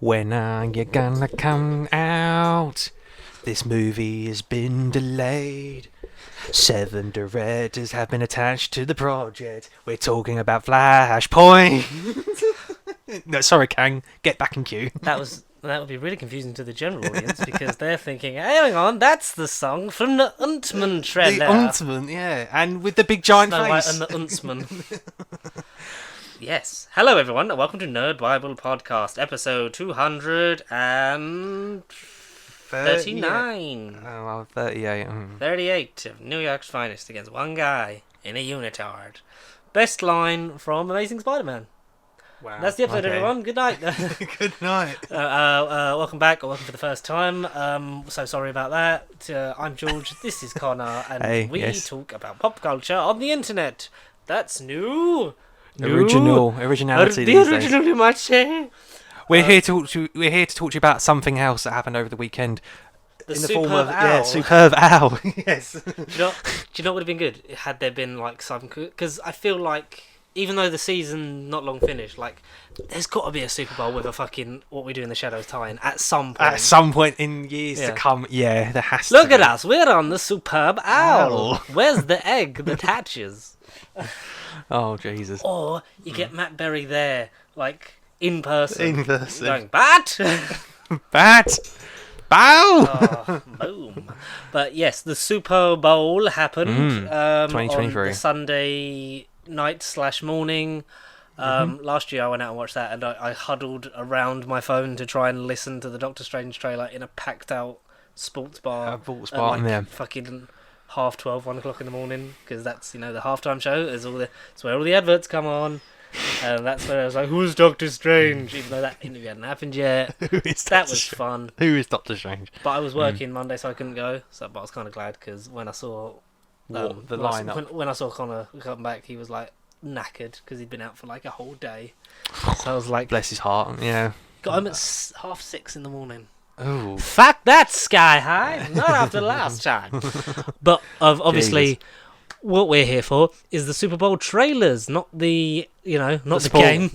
When are you gonna come out? This movie has been delayed. 7 directors have been attached to the project. We're talking about Flashpoint. No, sorry, Kang. Get back in queue. That would be really confusing to the general audience because they're thinking, hang on, that's the song from the Untman trailer. The Untman, yeah, and with the big giant Snow White face. and the Huntsman. Yes. Hello, everyone, and welcome to Nerd Bible Podcast, episode 239. Oh, well, 38. 38 of New York's finest against one guy in a unitard. Best line from Amazing Spider-Man. Wow. That's the episode, Okay. everyone. Good night. Good night. Welcome back, or welcome for the first time. So sorry about that. I'm George, this is Connor, and Hey, we yes. talk about pop culture on the internet. That's new. Originality The these days. original, you might say. We're here to talk to you about something else that happened over the weekend. The in the Superb form of Owl. Superb Owl. Yes. Do you know what would have been good? Had there been like some... Because I feel like, even though the season not long finished, like, there's got to be a Super Bowl with a fucking What We Do in the Shadows tie-in at some point. At some point in years Yeah. to come, yeah, there has Look to at be. us, we're on the Superb Owl. Owl. Where's the egg that hatches? Oh, Jesus. Or you get Matt Berry there, like, in person. In person. Going, Bat! Bat! Bow! Oh, boom. But yes, the Super Bowl happened on 2023. the Sunday night/morning. Last year I went out and watched that, and I huddled around my phone to try and listen to the Doctor Strange trailer in a packed out sports bar. Sports at, bar, like, yeah. fucking 12:30, 1 o'clock in the morning, because that's, the halftime show. It's where all the adverts come on. And that's where I was like, who's Doctor Strange? Even though that interview hadn't happened yet. Who is That Doctor was Strange? fun. Who is Doctor Strange? But I was working Monday, so I couldn't go. But I was kind of glad, because when I saw The lineup. when I saw Connor come back, he was like knackered because he'd been out for like a whole day. So I was like, Bless his heart. Yeah. got home at 6:30 in the morning. Oh. Fuck that, Sky High! Not after last time. But obviously, Jesus. what we're here for is the Super Bowl trailers, not the not the sport. game.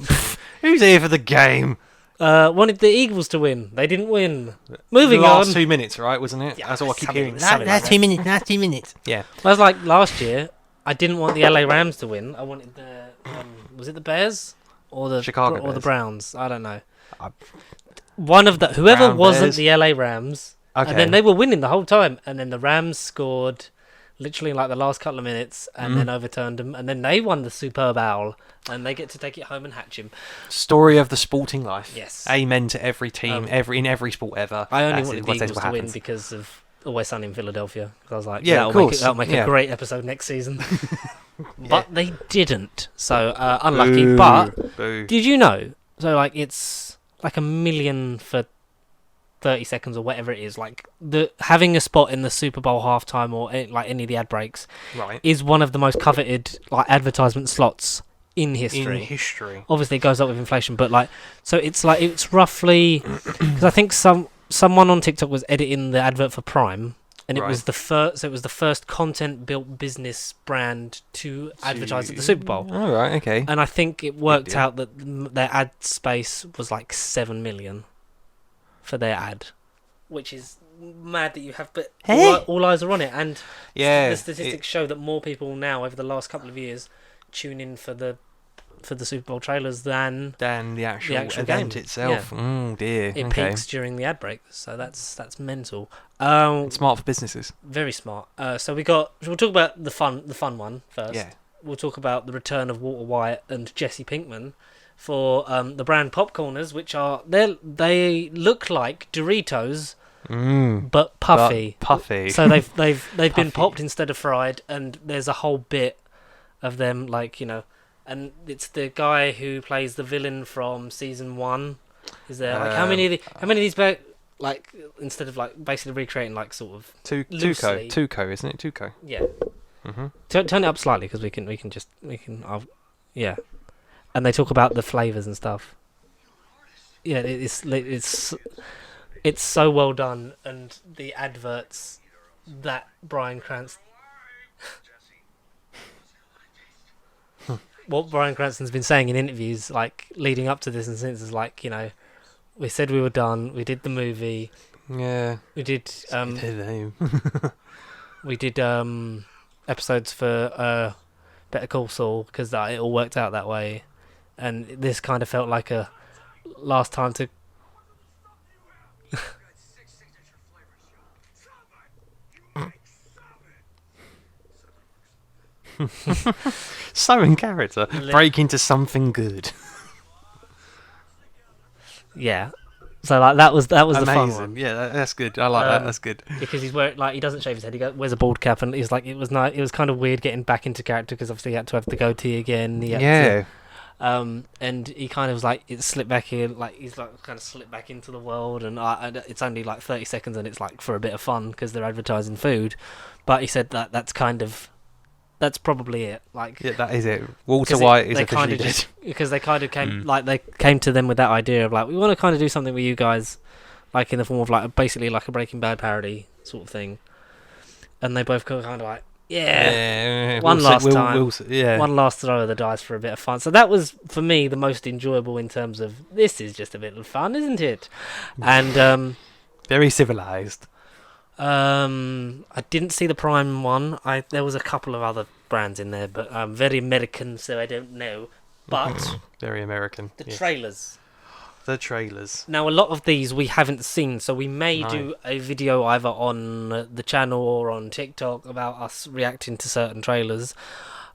Who's here for the game? Wanted the Eagles to win. They didn't win. Moving the last on. 2 minutes, right? Wasn't it? Yeah, That's all I keep something- hearing. something like that. minutes. Last 2 minutes. Yeah. I was like last year. I didn't want the LA Rams to win. I wanted the was it the Bears or the Chicago or the Bears. Browns? I don't know. I- One of the whoever Brown wasn't Bears. the LA Rams, Okay. and then they were winning the whole time, and then the Rams scored literally in like the last couple of minutes, and then overturned them, and then they won the Superb Owl, and they get to take it home and hatch him. Story of the sporting life. Yes. Amen to every team, in every sport ever. I only That's wanted it, the Eagles that's what to win happens. because of Always Sunny in Philadelphia. 'Cause I was like, Yeah, that'll of make, course. that'll make Yeah. a great episode next season. But Yeah. they didn't, so unlucky. Boo. But Boo. did you know? So like it's like $1 million for 30 seconds or whatever it is. Like having a spot in the Super Bowl halftime or like any of the ad breaks Right. is one of the most coveted like advertisement slots in history. In history. Obviously, it goes up with inflation, but like so it's roughly because I think someone on TikTok was editing the advert for Prime. And it Right. was the first. So it was the first content-built business brand to advertise at the Super Bowl. All right. Okay. And I think it worked deal. out that their ad space was like 7 million for their ad, which is mad that you have. But all eyes are on it, and Yeah. the statistics show that more people now over the last couple of years tune in for the Super Bowl trailers than Than the actual event game. itself. Oh dear. it Okay. peaks during the ad break. So that's mental. It's smart for businesses. Very smart. So we'll talk about the fun one first. Yeah. We'll talk about the return of Walter White and Jesse Pinkman for the brand Popcorners, which they look like Doritos but puffy. But puffy. So they've been Puffy. popped instead of fried, and there's a whole bit of them like and it's the guy who plays the villain from season 1. Is there like how many of these like instead of like basically recreating like sort of loosely. Tuco, isn't it? Tuco. yeah. Mm-hmm. Turn it up slightly because we can yeah, and they talk about the flavors and stuff. Yeah, it's so well done, and the adverts that Bryan Cranston. What Bryan Cranston's been saying in interviews, like leading up to this, and since is like We said we were done. We did the movie. Yeah. We did Name. we did episodes for Better Call Saul because it all worked out that way, and this kind of felt like a last time to. So in character, break into something good. Yeah, so like that was the fun Amazing. one. Yeah, that's good. I like that. That's good. Because he's he doesn't shave his head. He wears a bald cap, and he's like it was nice. It was kind of weird getting back into character because obviously he had to have the goatee again. He had Yeah. to, and he kind of was like it slipped back in, like he's like kind of slipped back into the world, and it's only like 30 seconds, and it's like for a bit of fun because they're advertising food. But he said that's probably it. Like Yeah, that is it. Walter White is they officially kind of dead. because they kind of came they came to them with that idea of like we want to kind of do something with you guys, like in the form of like basically like a Breaking Bad parody sort of thing, and they both kind of like one last time. One last throw of the dice for a bit of fun. So that was for me the most enjoyable in terms of this is just a bit of fun, isn't it? And very civilized. I didn't see the Prime one. There was a couple of other brands in there, but very American, so I don't know. But Very American. the trailers. The trailers. Now, a lot of these we haven't seen, so we may do a video either on the channel or on TikTok about us reacting to certain trailers.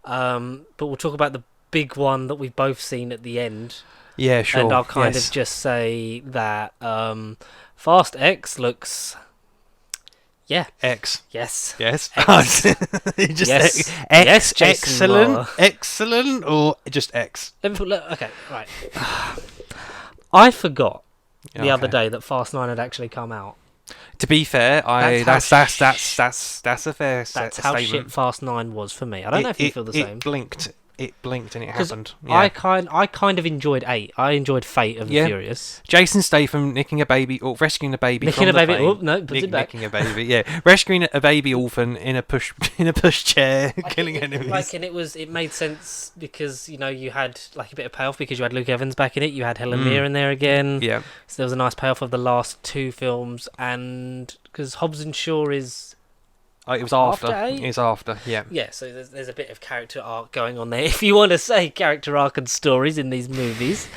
But we'll talk about the big one that we've both seen at the end. Yeah, sure. And I'll kind of just say that Fast X looks... Yeah. X. Yes. Yes. X. Just Yes. X. Yes, Jason Excellent. Moore. Excellent, or just X? Okay, right. I forgot the other day that Fast 9 had actually come out. To be fair, that's a fair That's how statement. shit Fast 9 was for me. I don't know if you feel the same. It blinked and it 'Cause happened. Yeah. I kind of enjoyed 8. I enjoyed Fate of the Furious. Jason Statham nicking a baby or rescuing a baby Nicking from a the baby. plane. Oh, no, puts it back. Nicking a baby, yeah. Rescuing a baby orphan in a push chair, killing enemies. And it made sense because you had like a bit of payoff because you had Luke Evans back in it. You had Helen Mirren in there again. Yeah. So there was a nice payoff of the last 2 films, and because Hobbs and Shaw is. It was after. After 8? It's after, yeah. Yeah, so there's a bit of character arc going on there. If you want to say character arc and stories in these movies.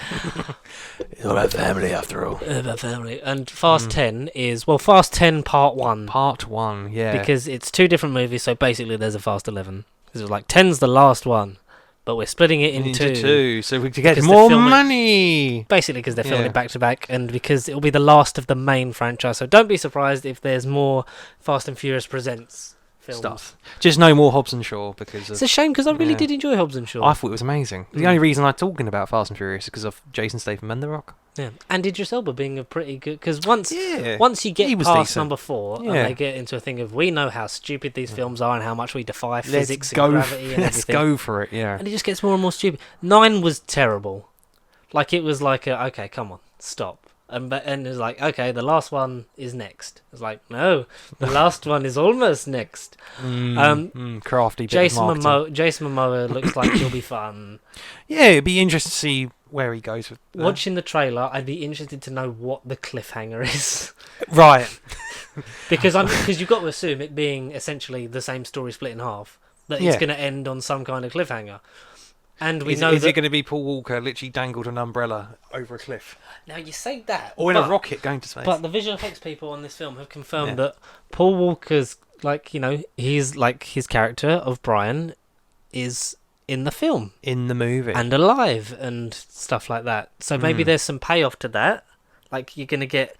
It's all about family after all. About family. And Fast 10 is, Fast 10 Part 1. Part 1, yeah. Because it's 2 different movies, so basically there's a Fast 11. Because it was like 10's the last one, but we're splitting it into 2, so we can get because more they're filming- money. Basically because they're filming back to back, and because it'll be the last of the main franchise. So don't be surprised if there's more Fast and Furious Presents films. Stuff. Just no more Hobbs and Shaw because It's a shame because I really did enjoy Hobbs and Shaw. I thought it was amazing. The only reason I'm talking about Fast and Furious is because of Jason Statham and The Rock. Yeah, and Idris Elba being a pretty good... Because once you He get was past decent. number 4, and they get into a thing of we know how stupid these films are and how much we defy physics and gravity and Let's everything. go for it, yeah. And it just gets more and more stupid. 9 was terrible. Like, it was like, okay, come on, stop. And it was like, okay, the last one is next. It's like, no, the last one is almost next. Crafty bit Jason of marketing. Momoa looks like he'll be fun. Yeah, it'd be interesting to see where he goes with that. Watching the trailer, I'd be interested to know what the cliffhanger is. Right. because you've got to assume it being essentially the same story split in half, that it's going to end on some kind of cliffhanger. And we know is that... it going to be Paul Walker literally dangled an umbrella over a cliff? Now, you say that... Or in a rocket going to space? But the visual effects people on this film have confirmed that Paul Walker's, he's like his character of Brian is in the film. In the movie. And alive and stuff like that. So maybe there's some payoff to that. Like, you're going to get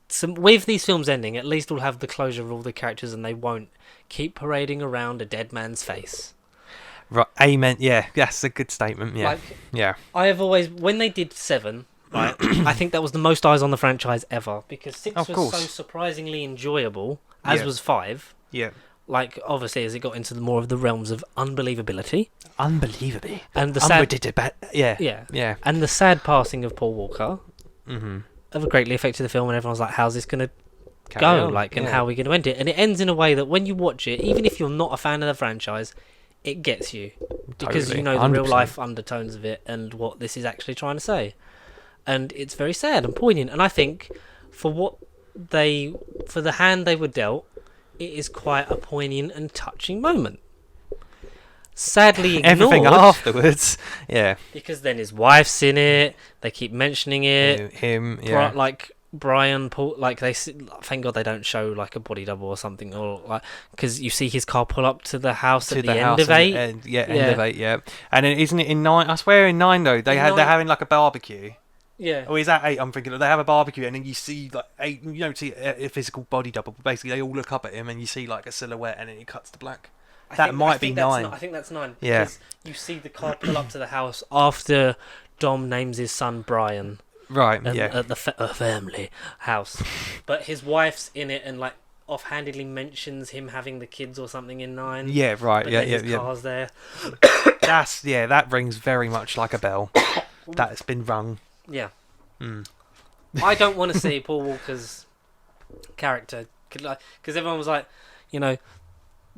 some... With these films ending, at least we'll have the closure of all the characters and they won't keep parading around a dead man's face. Right, amen. Yeah, that's a good statement. Yeah, yeah. I have always, when they did 7, right, I think that was the most eyes on the franchise ever because 6 was so surprisingly enjoyable, as was 5. Yeah. Like, obviously, as it got into more of the realms of unbelievability. Unbelievably. And the sad, yeah. And the sad passing of Paul Walker have greatly affected the film, and everyone's like, "How's this gonna go? And how are we gonna end it?" And it ends in a way that when you watch it, even if you're not a fan of the franchise, it gets you because you know the real life undertones of it and what this is actually trying to say. and it's very sad and poignant. And I think for the hand they were dealt, it is quite a poignant and touching moment. Sadly ignored, Everything afterwards, yeah. because then his wife's in it. They keep mentioning it. Him, yeah. Like Brian, Paul, like thank God they don't show like a body double or something, or like because you see his car pull up to the house at the end of 8. End of 8, yeah. And then isn't it in 9? I swear in 9 though they're having like a barbecue. Yeah. Or is that 8? I'm thinking they have a barbecue and then you see like 8. You don't see a physical body double, but basically they all look up at him and you see like a silhouette and then it cuts to black. That might be 9. I think that's 9. Yeah. Because you see the car pull up to the house after Dom names his son Brian. Right. At, Yeah. At the family house, but his wife's in it and like offhandedly mentions him having the kids or something in 9. Yeah. Right. But Yeah. then Yeah. his Yeah. car's there. That rings very much like a bell. That's been rung. Yeah. Mm. I don't want to see Paul Walker's character because everyone was like, you know,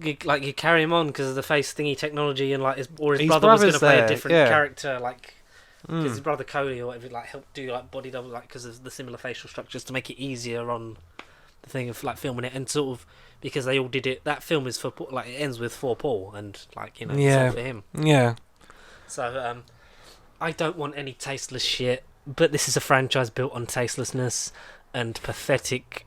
you carry him on because of the face thingy technology and like his brother was going to play a different character, like because his brother Cody or whatever like helped do like body double like because of the similar facial structures to make it easier on the thing of like filming it and sort of because they all did it. That film is for like it ends with for Paul and like you know it's for him. Yeah. So I don't want any tasteless shit, but this is a franchise built on tastelessness and pathetic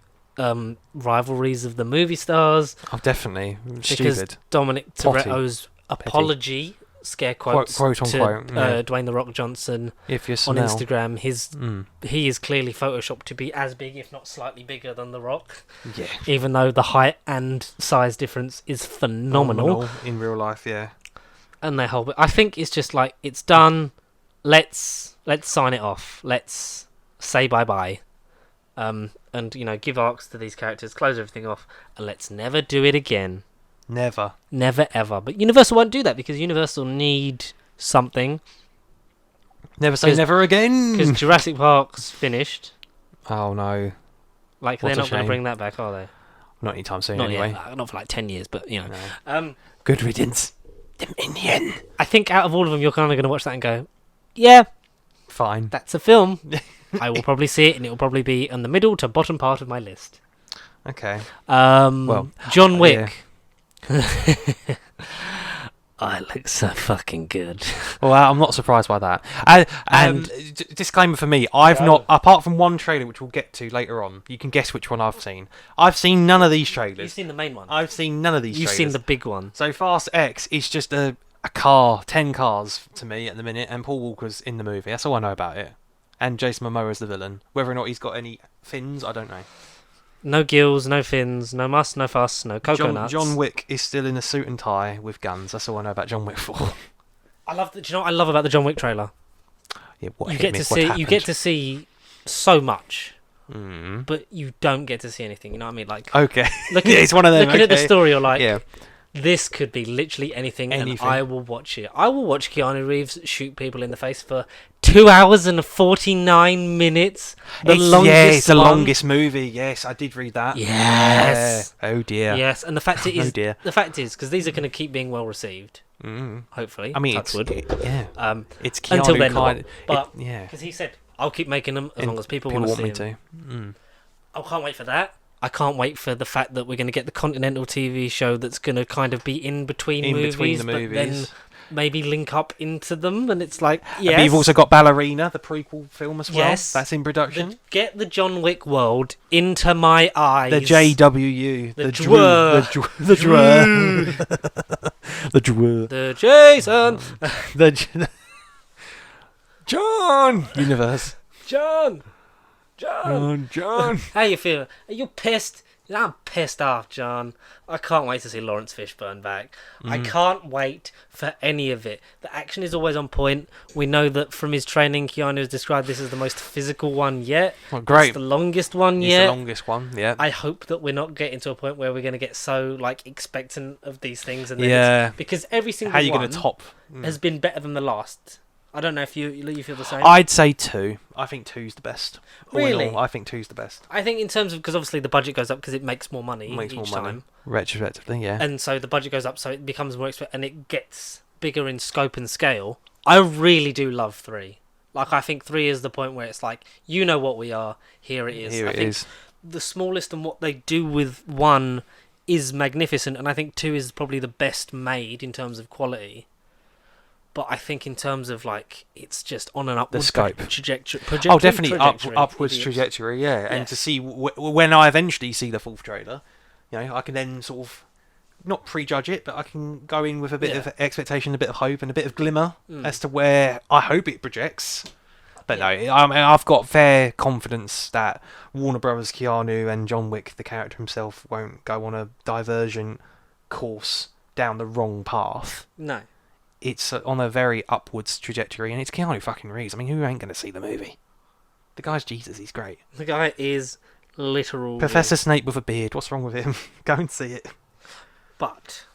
rivalries of the movie stars. Oh, definitely. Because Stupid. Dominic Toretto's apology, scare quotes, quote to unquote, yeah. Dwayne The Rock Johnson If you're on Instagram, Mm. he is clearly photoshopped to be as big, if not slightly bigger than The Rock. Yeah. Even though the height and size difference is phenomenal. In real life, yeah. And they hold it. I think it's just like it's done. Let's sign it off. Let's say bye. And you know, give arcs to these characters, close everything off, and let's never do it again. Never Ever. But Universal won't do that because Universal need something. Never say never again. Because Jurassic Park's finished. Oh no. Like What they're a not going to shame. bring that back, are they? Not anytime soon, Not anyway. yet. Not for like 10 years, but you know. No. Good riddance. Dominion. I think out of all of them, you're kind of going to watch that and go, yeah, Fine. that's a film. I will probably see it, and it will probably be in the middle to bottom part of my list. Okay. Well, John Wick. I look so fucking good. Well, I'm not surprised by that. And disclaimer for me, I've not, apart from one trailer, which we'll get to later on, you can guess which one I've seen. I've seen none of these trailers. You've seen the main one. I've seen none of these You've trailers. seen the big one. So Fast X is just a car, 10 cars to me at the minute, and Paul Walker's in the movie. That's all I know about it. And Jason Momoa's the villain. Whether or not he's got any fins, I don't know. No gills, no fins, no muss, no fuss, no coconuts. John Wick is still in a suit and tie with guns. That's all I know about John Wick 4. I love. Do you know what I love about the John Wick trailer? Yeah, You get to see so much, but you don't get to see anything. You know what I mean? Like, Okay. Look at, It's one of them. looking at the story, you're like, yeah. this could be literally anything, and I will watch it. I will watch Keanu Reeves shoot people in the face for 2 hours and 49 minutes. It's the longest movie. Yes, I did read that. Yes. Yeah. Oh dear. Yes, and the fact it is, Oh dear. the fact is, because these are going to keep being well received. Hopefully, I mean, touch wood. it's Keanu until then, kind. but yeah, because he said, "I'll keep making them as long as people want to see me them." to. I can't wait for that. I can't wait for the fact that we're going to get the Continental TV show that's going to kind of be in between movies, but then maybe link up into them, and it's like, yes. But you've also got Ballerina, the prequel film as well. Yes. That's in production. Get the John Wick world into my eyes. The JWU. The Dwur. The Dwur. The Dwur. The Jason. The John Universe. John. John. How you feel? Are you pissed? I'm pissed off, John. I can't wait to see Lawrence Fishburne back. I can't wait for any of it. The action is always on point. We know that from his training, Keanu has described this as the most physical one yet. Well, great. It's the longest one It's yet. the longest one, yeah. I hope that we're not getting to a point where we're going to get so like expectant of these things, and then because every single How are you one going to top? has been better than the last. I don't know if you feel the same. I'd say 2. I think 2's the best. All in Really? all, I think 2's the best. I think in terms of because obviously the budget goes up because it makes more money each time. Retrospectively, yeah. And so the budget goes up, so it becomes more expensive, and it gets bigger in scope and scale. I really do love 3. Like, I think 3 is the point where it's like, you know what we are, here it is. Here I it think is. the smallest and what they do with 1 is magnificent, and I think 2 is probably the best made in terms of quality. But I think in terms of, like, it's just on an upward scope. trajectory. Oh, definitely trajectory, upwards idiots. trajectory, yeah. Yeah. And to see when I eventually see the 4th trailer, you know, I can then sort of not prejudge it, but I can go in with a bit Yeah. of expectation, a bit of hope, and a bit of glimmer Mm. as to where I hope it projects. But no, I've got fair confidence that Warner Brothers, Keanu, and John Wick, the character himself, won't go on a divergent course down the wrong path. No. It's on a very upwards trajectory, and it's Keanu fucking Reeves. I mean, who ain't going to see the movie? The guy's Jesus, he's great. The guy is literal. Professor Snape with a beard, what's wrong with him? Go and see it. But,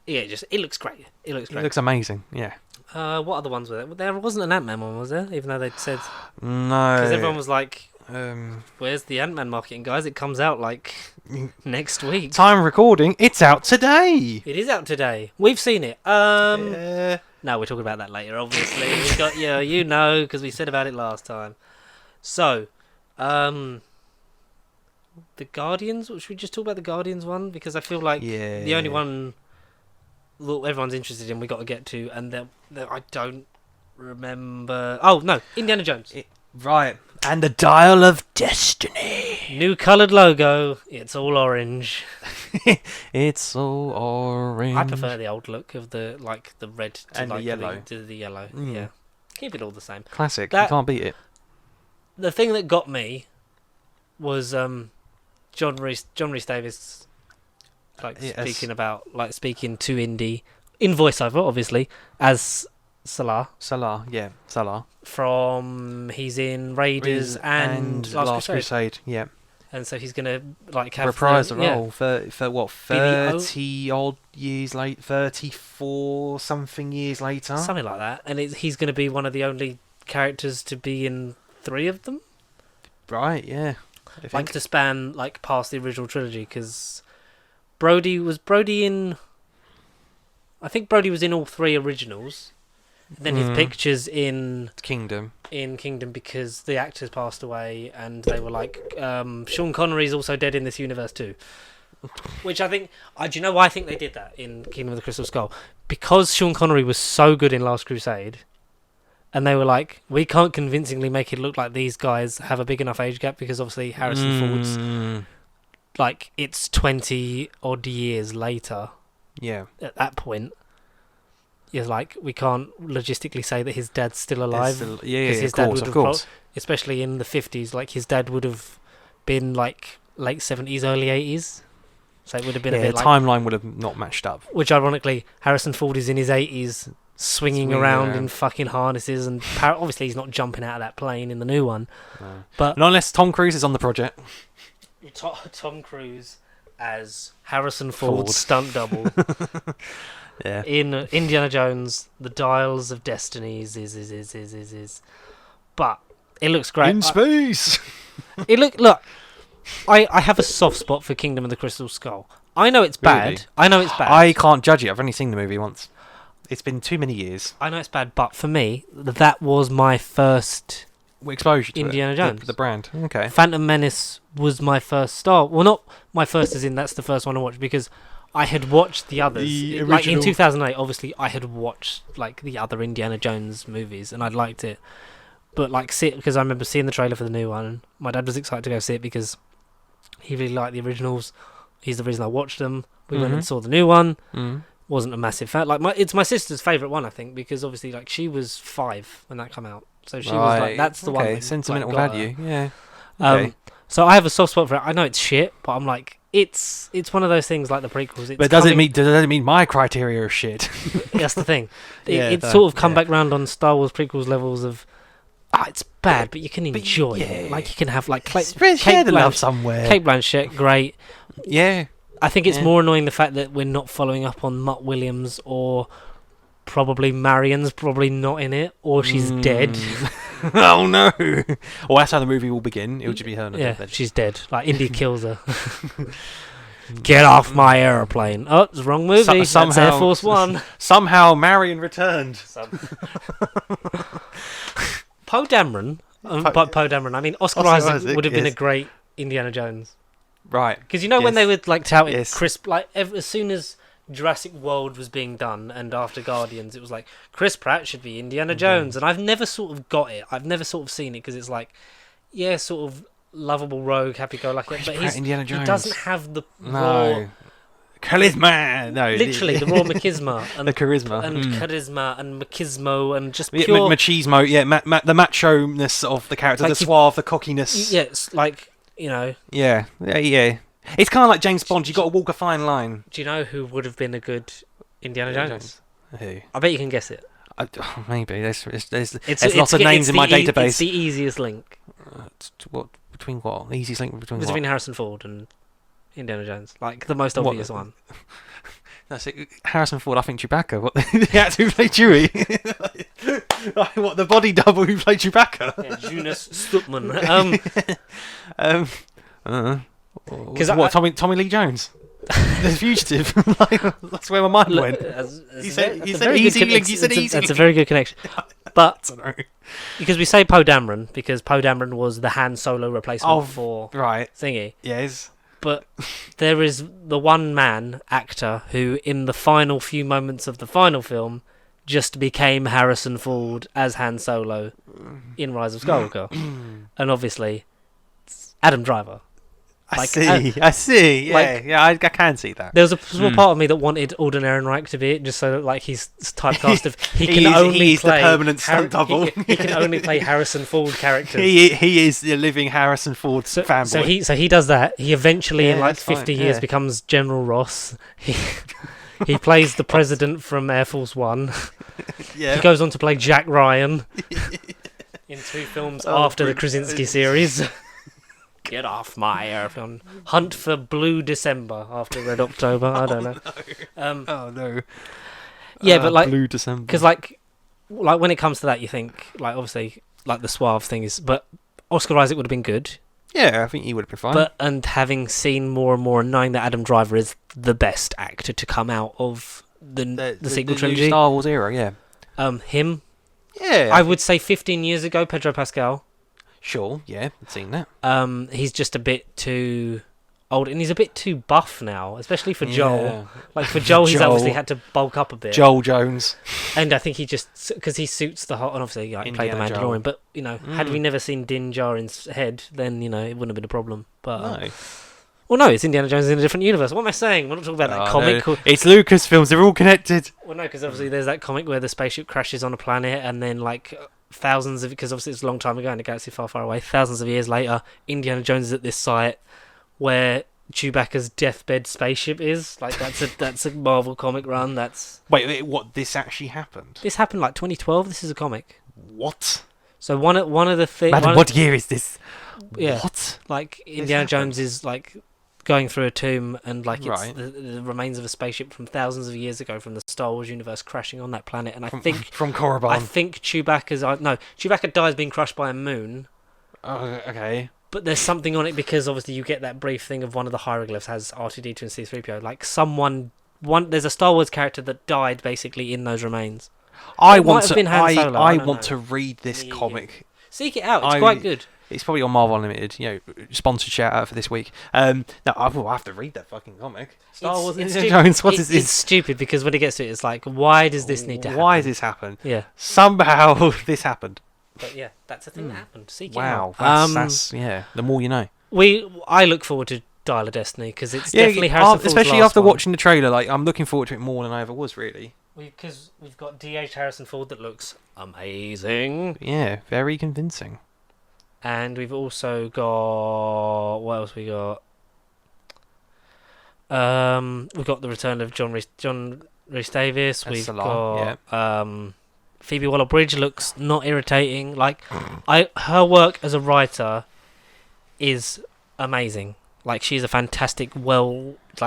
yeah, it looks great. It looks It great. looks amazing, yeah. What other ones were there? There wasn't an Ant-Man one, was there? Even though they'd said... No. Because everyone was like, Um, where's the Ant-Man marketing, guys? It comes out, like, next week. time of recording, it's out today! It is out today. We've seen it. Yeah. No, we're talking about that later, obviously. We got, you know, because we said about it last time. So, the Guardians. Should we just talk about the Guardians one? Because I feel like the only one that everyone's interested in, we got to get to, and that I don't remember. Oh no, Indiana Jones. Right. And the Dial of Destiny. New coloured logo. It's all orange. It's so orange. I prefer the old look of the red to And the yellow. to the yellow. Mm. Yeah, keep it all the same. Classic. That- You can't beat it. The thing that got me was John Rhys Davies Yes. speaking to Indy in voiceover, obviously, as Salah Salah. from he's in Raiders and Last Crusade. Yeah. And so he's gonna have Reprise the yeah. role for what, Be the 30 odd years late, 34 something years later. something like that, and he's gonna be one of the only characters to be in 3 of them. Right, yeah. I think. To span past the original trilogy, because Brody was in all 3 originals, and then his pictures in Kingdom. Kingdom because the actors passed away, and they were like, Sean Connery's also dead in this universe too, which I think do you know why I think they did that in Kingdom of the Crystal Skull? Because Sean Connery was so good in Last Crusade. And they were like, we can't convincingly make it look like these guys have a big enough age gap, because obviously Harrison Ford's it's 20 odd years later. Yeah. At that point, it's like we can't logistically say that his dad's still alive. His dad of would have course. Especially in the 50s, his dad would have been late 70s, early 80s. So it would have been a bit the timeline would have not matched up. Which ironically, Harrison Ford is in his 80s. Swinging around in fucking harnesses, and obviously he's not jumping out of that plane in the new one. No. But not unless Tom Cruise is on the project. Tom Cruise as Harrison Ford's stunt double Yeah. in Indiana Jones: The Dials of Destiny is. But it looks great. In space. Look. I have a soft spot for Kingdom of the Crystal Skull. I know it's bad. Really? I know it's bad. I can't judge it. I've only seen the movie once. It's been too many years. I know it's bad, but for me, that was my first Exposure to Indiana Jones. The brand. Okay. Phantom Menace was my first Star. Well, not my first, as in that's the first one I watched, because I had watched the others. The In original- 2008, obviously, I had watched the other Indiana Jones movies, and I liked it. But because I remember seeing the trailer for the new one, and my dad was excited to go see it because he really liked the originals. He's the reason I watched them. We went and saw the new one. Wasn't a massive fan. It's my sister's favourite one, I think, because obviously she was 5 when that came out, so she was like, that's the one. That, sentimental got her. value. Yeah. Okay. So I have a soft spot for it. I know it's shit, but I'm like, it's one of those things like the prequels. It's But does it meet my criteria of shit? That's the thing. Yeah, It's sort of come back round on Star Wars prequels levels of, it's bad, but you can enjoy it. You can have Share the love somewhere. Kate Blanchett, great. Yeah. I think it's more annoying the fact that we're not following up on Mutt Williams, or probably Marion's probably not in it, or she's dead. Oh no! Well, that's how the movie will begin. It will just be her. She's dead. Indy kills her. Get off my aeroplane. Oh, it's the wrong movie. That's Air Force One. Somehow Marion returned. Poe Dameron. Poe Dameron. I mean, Oscar Isaac would have been a great Indiana Jones. Right. Because when they would like tout it Yes. crisp, like as soon as Jurassic World was being done and after Guardians, it was like Chris Pratt should be Indiana Jones, and I've never sort of got it. I've never sort of seen it because it's like, yeah, sort of lovable rogue, happy-go-lucky, but Indiana Jones. he doesn't have the No. Charisma. No. literally the raw machismo and the charisma. and charisma and machismo and just Yeah, pure. machismo. Yeah, the macho-ness of the character, Like the suave, the cockiness. Yeah, it's like, you know. Yeah. It's kind of like James Bond. You got to walk a fine line. Do you know who would have been a good Indiana Jones? Who? I bet you can guess it. Maybe there's It's lots of names in my database. It's the easiest link Between what? The easiest link between what? between Harrison Ford and Indiana Jones. Like the most obvious one. That's it. Harrison Ford. I think Chewbacca. What the actor who played Chewie? What, the body double who played Chewbacca? Yeah, Jonas Stutman. Tommy Lee Jones. The Fugitive. That's where my mind went. You said easy link. You said easy. That's a very good connection. But because we say Poe Dameron, because Poe Dameron was the Han Solo replacement for right thingy. Yes. But there is the one man actor who, in the final few moments of the final film, just became Harrison Ford as Han Solo in Rise of Skywalker, and obviously it's Adam Driver. I see. Yeah, I can see that. There was a small part of me that wanted Alden Ehrenreich to be it, just so that like he's typecast of he's the permanent stunt double. He can only play Harrison Ford characters. He is the living Harrison Ford fanboy. So he does that. He eventually in like 50 years becomes General Ross. He plays the president from Air Force One. Yeah. He goes on to play Jack Ryan in 2 films after the Krasinski series. Get off my airplane. Hunt for Blue December after Red October. I don't know. Oh no. Yeah, but like Blue December. Because like when it comes to that, you think like obviously like the suave thing is, but Oscar Isaac would have been good. Yeah, I think he would have been fine. But and having seen more and more and knowing that Adam Driver is the best actor to come out of the sequel trilogy, new Star Wars era, yeah. Him. Yeah. I would say 15 years ago, Pedro Pascal. Sure, yeah, I've seen that. He's just a bit too old, and he's a bit too buff now, especially for Joel. Like for Joel, he's obviously had to bulk up a bit. Joel Jones, and I think he just because he suits the whole. And obviously, like, he played the Mandalorian, Joel. but you know, had we never seen Din Djarin's head, then you know it wouldn't have been a problem. But no. Well, no, it's Indiana Jones in a different universe. What am I saying? We're not talking about that comic. No. It's Lucasfilms. They're all connected. Well, no, because obviously there's that comic where the spaceship crashes on a planet, and then like thousands of, because obviously it's a long time ago in a galaxy far, far away. Thousands of years later, Indiana Jones is at this site where Chewbacca's deathbed spaceship is. Like that's a Marvel comic run. Wait, what? This actually happened? This happened like 2012. This is a comic. What? So one of the things. Madam, what year is this? Yeah. What? Like Indiana Jones is like going through a tomb, and like it's Right. the remains of a spaceship from thousands of years ago from the Star Wars universe crashing on that planet. And I think from Korriban. I think Chewbacca dies being crushed by a moon. Oh, okay. But there's something on it because obviously you get that brief thing of one of the hieroglyphs has R2D2 and C3PO. Like there's a Star Wars character that died basically in those remains. I It might want have to. been Han Solo, I I don't want know. to read this Yeah. comic. Seek it out. It's quite good. It's probably on Marvel Unlimited. You know, sponsored shout out for this week. No, I will have to read that fucking comic. Star Wars Indiana Jones. What is It's this? stupid because when it gets to it, it's like, why does this need to happen? Why has this happened? Yeah. Somehow this happened. But yeah, that's the thing that happened. Seek it Wow. out. That's yeah. The more you know. I look forward to Dial of Destiny because it's Yeah, definitely Harrison Ford's especially last after one. watching the trailer. Like, I'm looking forward to it more than I ever was. Really. Because we've got DH Harrison Ford that looks amazing. Yeah. Very convincing. And we've also got... What else we got? We've got the return of John Rhys Davis. That's We've a lot, got... Phoebe Waller-Bridge looks not irritating. Like, her work as a writer is amazing. Like, she's a fantastic,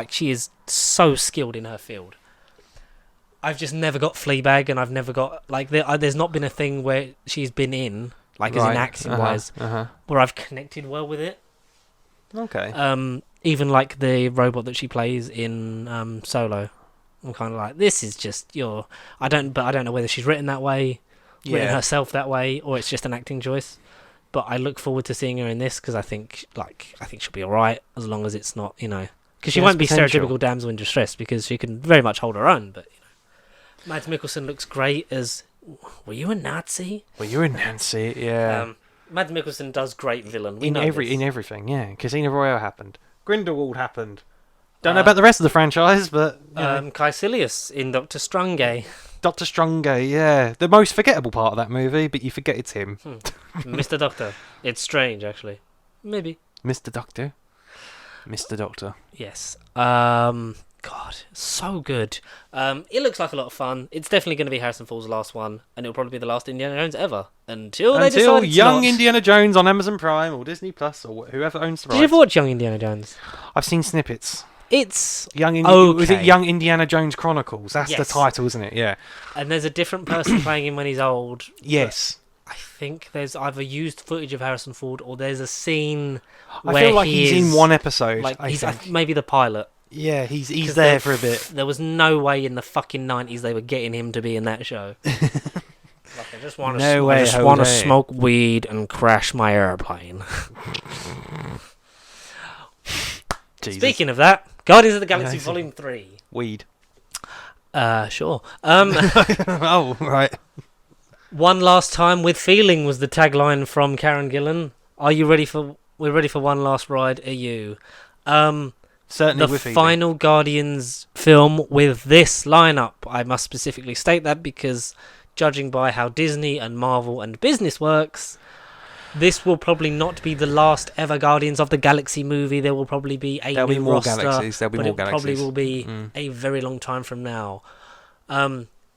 she is so skilled in her field. I've just never got Fleabag, and I've never got... Like, there's not been a thing where she's been in... Like as in acting wise, where I've connected well with it. Okay. Even like the robot that she plays in Solo, I'm kind of like, this is just I don't know whether she's written that way written herself that way, or it's just an acting choice. But I look forward to seeing her in this because I think she'll be alright as long as it's not, because she won't be stereotypical damsel in distress because she can very much hold her own. But Mads Mikkelsen looks great as. Were you a Nazi? Were you a Nancy? Yeah. Mads Mikkelsen does great villain. We in know in everything, yeah. Casino Royale happened. Grindelwald happened. Don't know about the rest of the franchise, but Caecilius in Doctor Strange. Dr. Strongay, yeah. The most forgettable part of that movie, but you forget it's him. Mr. Doctor. It's strange, actually. Maybe. Mr. Doctor. Mr. Doctor. Yes. God, so good. It looks like a lot of fun. It's definitely going to be Harrison Ford's last one, and it'll probably be the last Indiana Jones ever. Until they decide it's young not. Indiana Jones on Amazon Prime or Disney Plus or whoever owns the rights. Did you ever watch Young Indiana Jones? I've seen snippets. It's Was it Young Indiana Jones Chronicles? That's the Yes. title, isn't it? Yeah. And there's a different person playing him when he's old. Yes. I think there's either used footage of Harrison Ford or there's a scene I where feel like he's in one episode. Like I he's think. maybe the pilot. Yeah, he's 'Cause there for a bit. There was no way in the fucking 90s they were getting him to be in that show. I just want to smoke weed and crash my airplane. Jesus. Speaking of that, Guardians of the Galaxy Volume 3. Weed. Sure. Oh, right. One last time with feeling was the tagline from Karen Gillan. Are you ready for? We're ready for one last ride. Are you? Certainly the with feeling. final Guardians film with this lineup. I must specifically state that because, judging by how Disney and Marvel and business works, this will probably not be the last ever Guardians of the Galaxy movie. There will probably be a There'll new be more roster, galaxies. There'll be but more it galaxies. probably will be a very long time from now.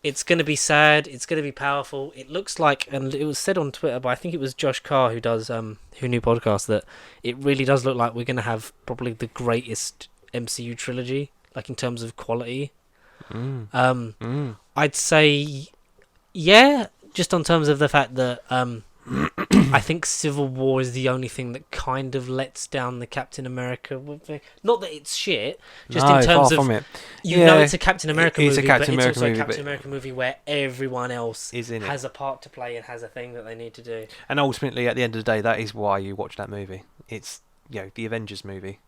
It's going to be sad. It's going to be powerful. It looks like, and it was said on Twitter, but I think it was Josh Carr who does Who Knew Podcast, that it really does look like we're going to have probably the greatest MCU trilogy, like in terms of quality. I'd say, yeah, just on terms of the fact that I think Civil War is the only thing that kind of lets down the Captain America thing. Not that it's shit, just in terms of it's a Captain America movie, but it's also a Captain America movie where everyone else has a part to play and has a thing that they need to do. And ultimately, at the end of the day, that is why you watch that movie. It's the Avengers movie.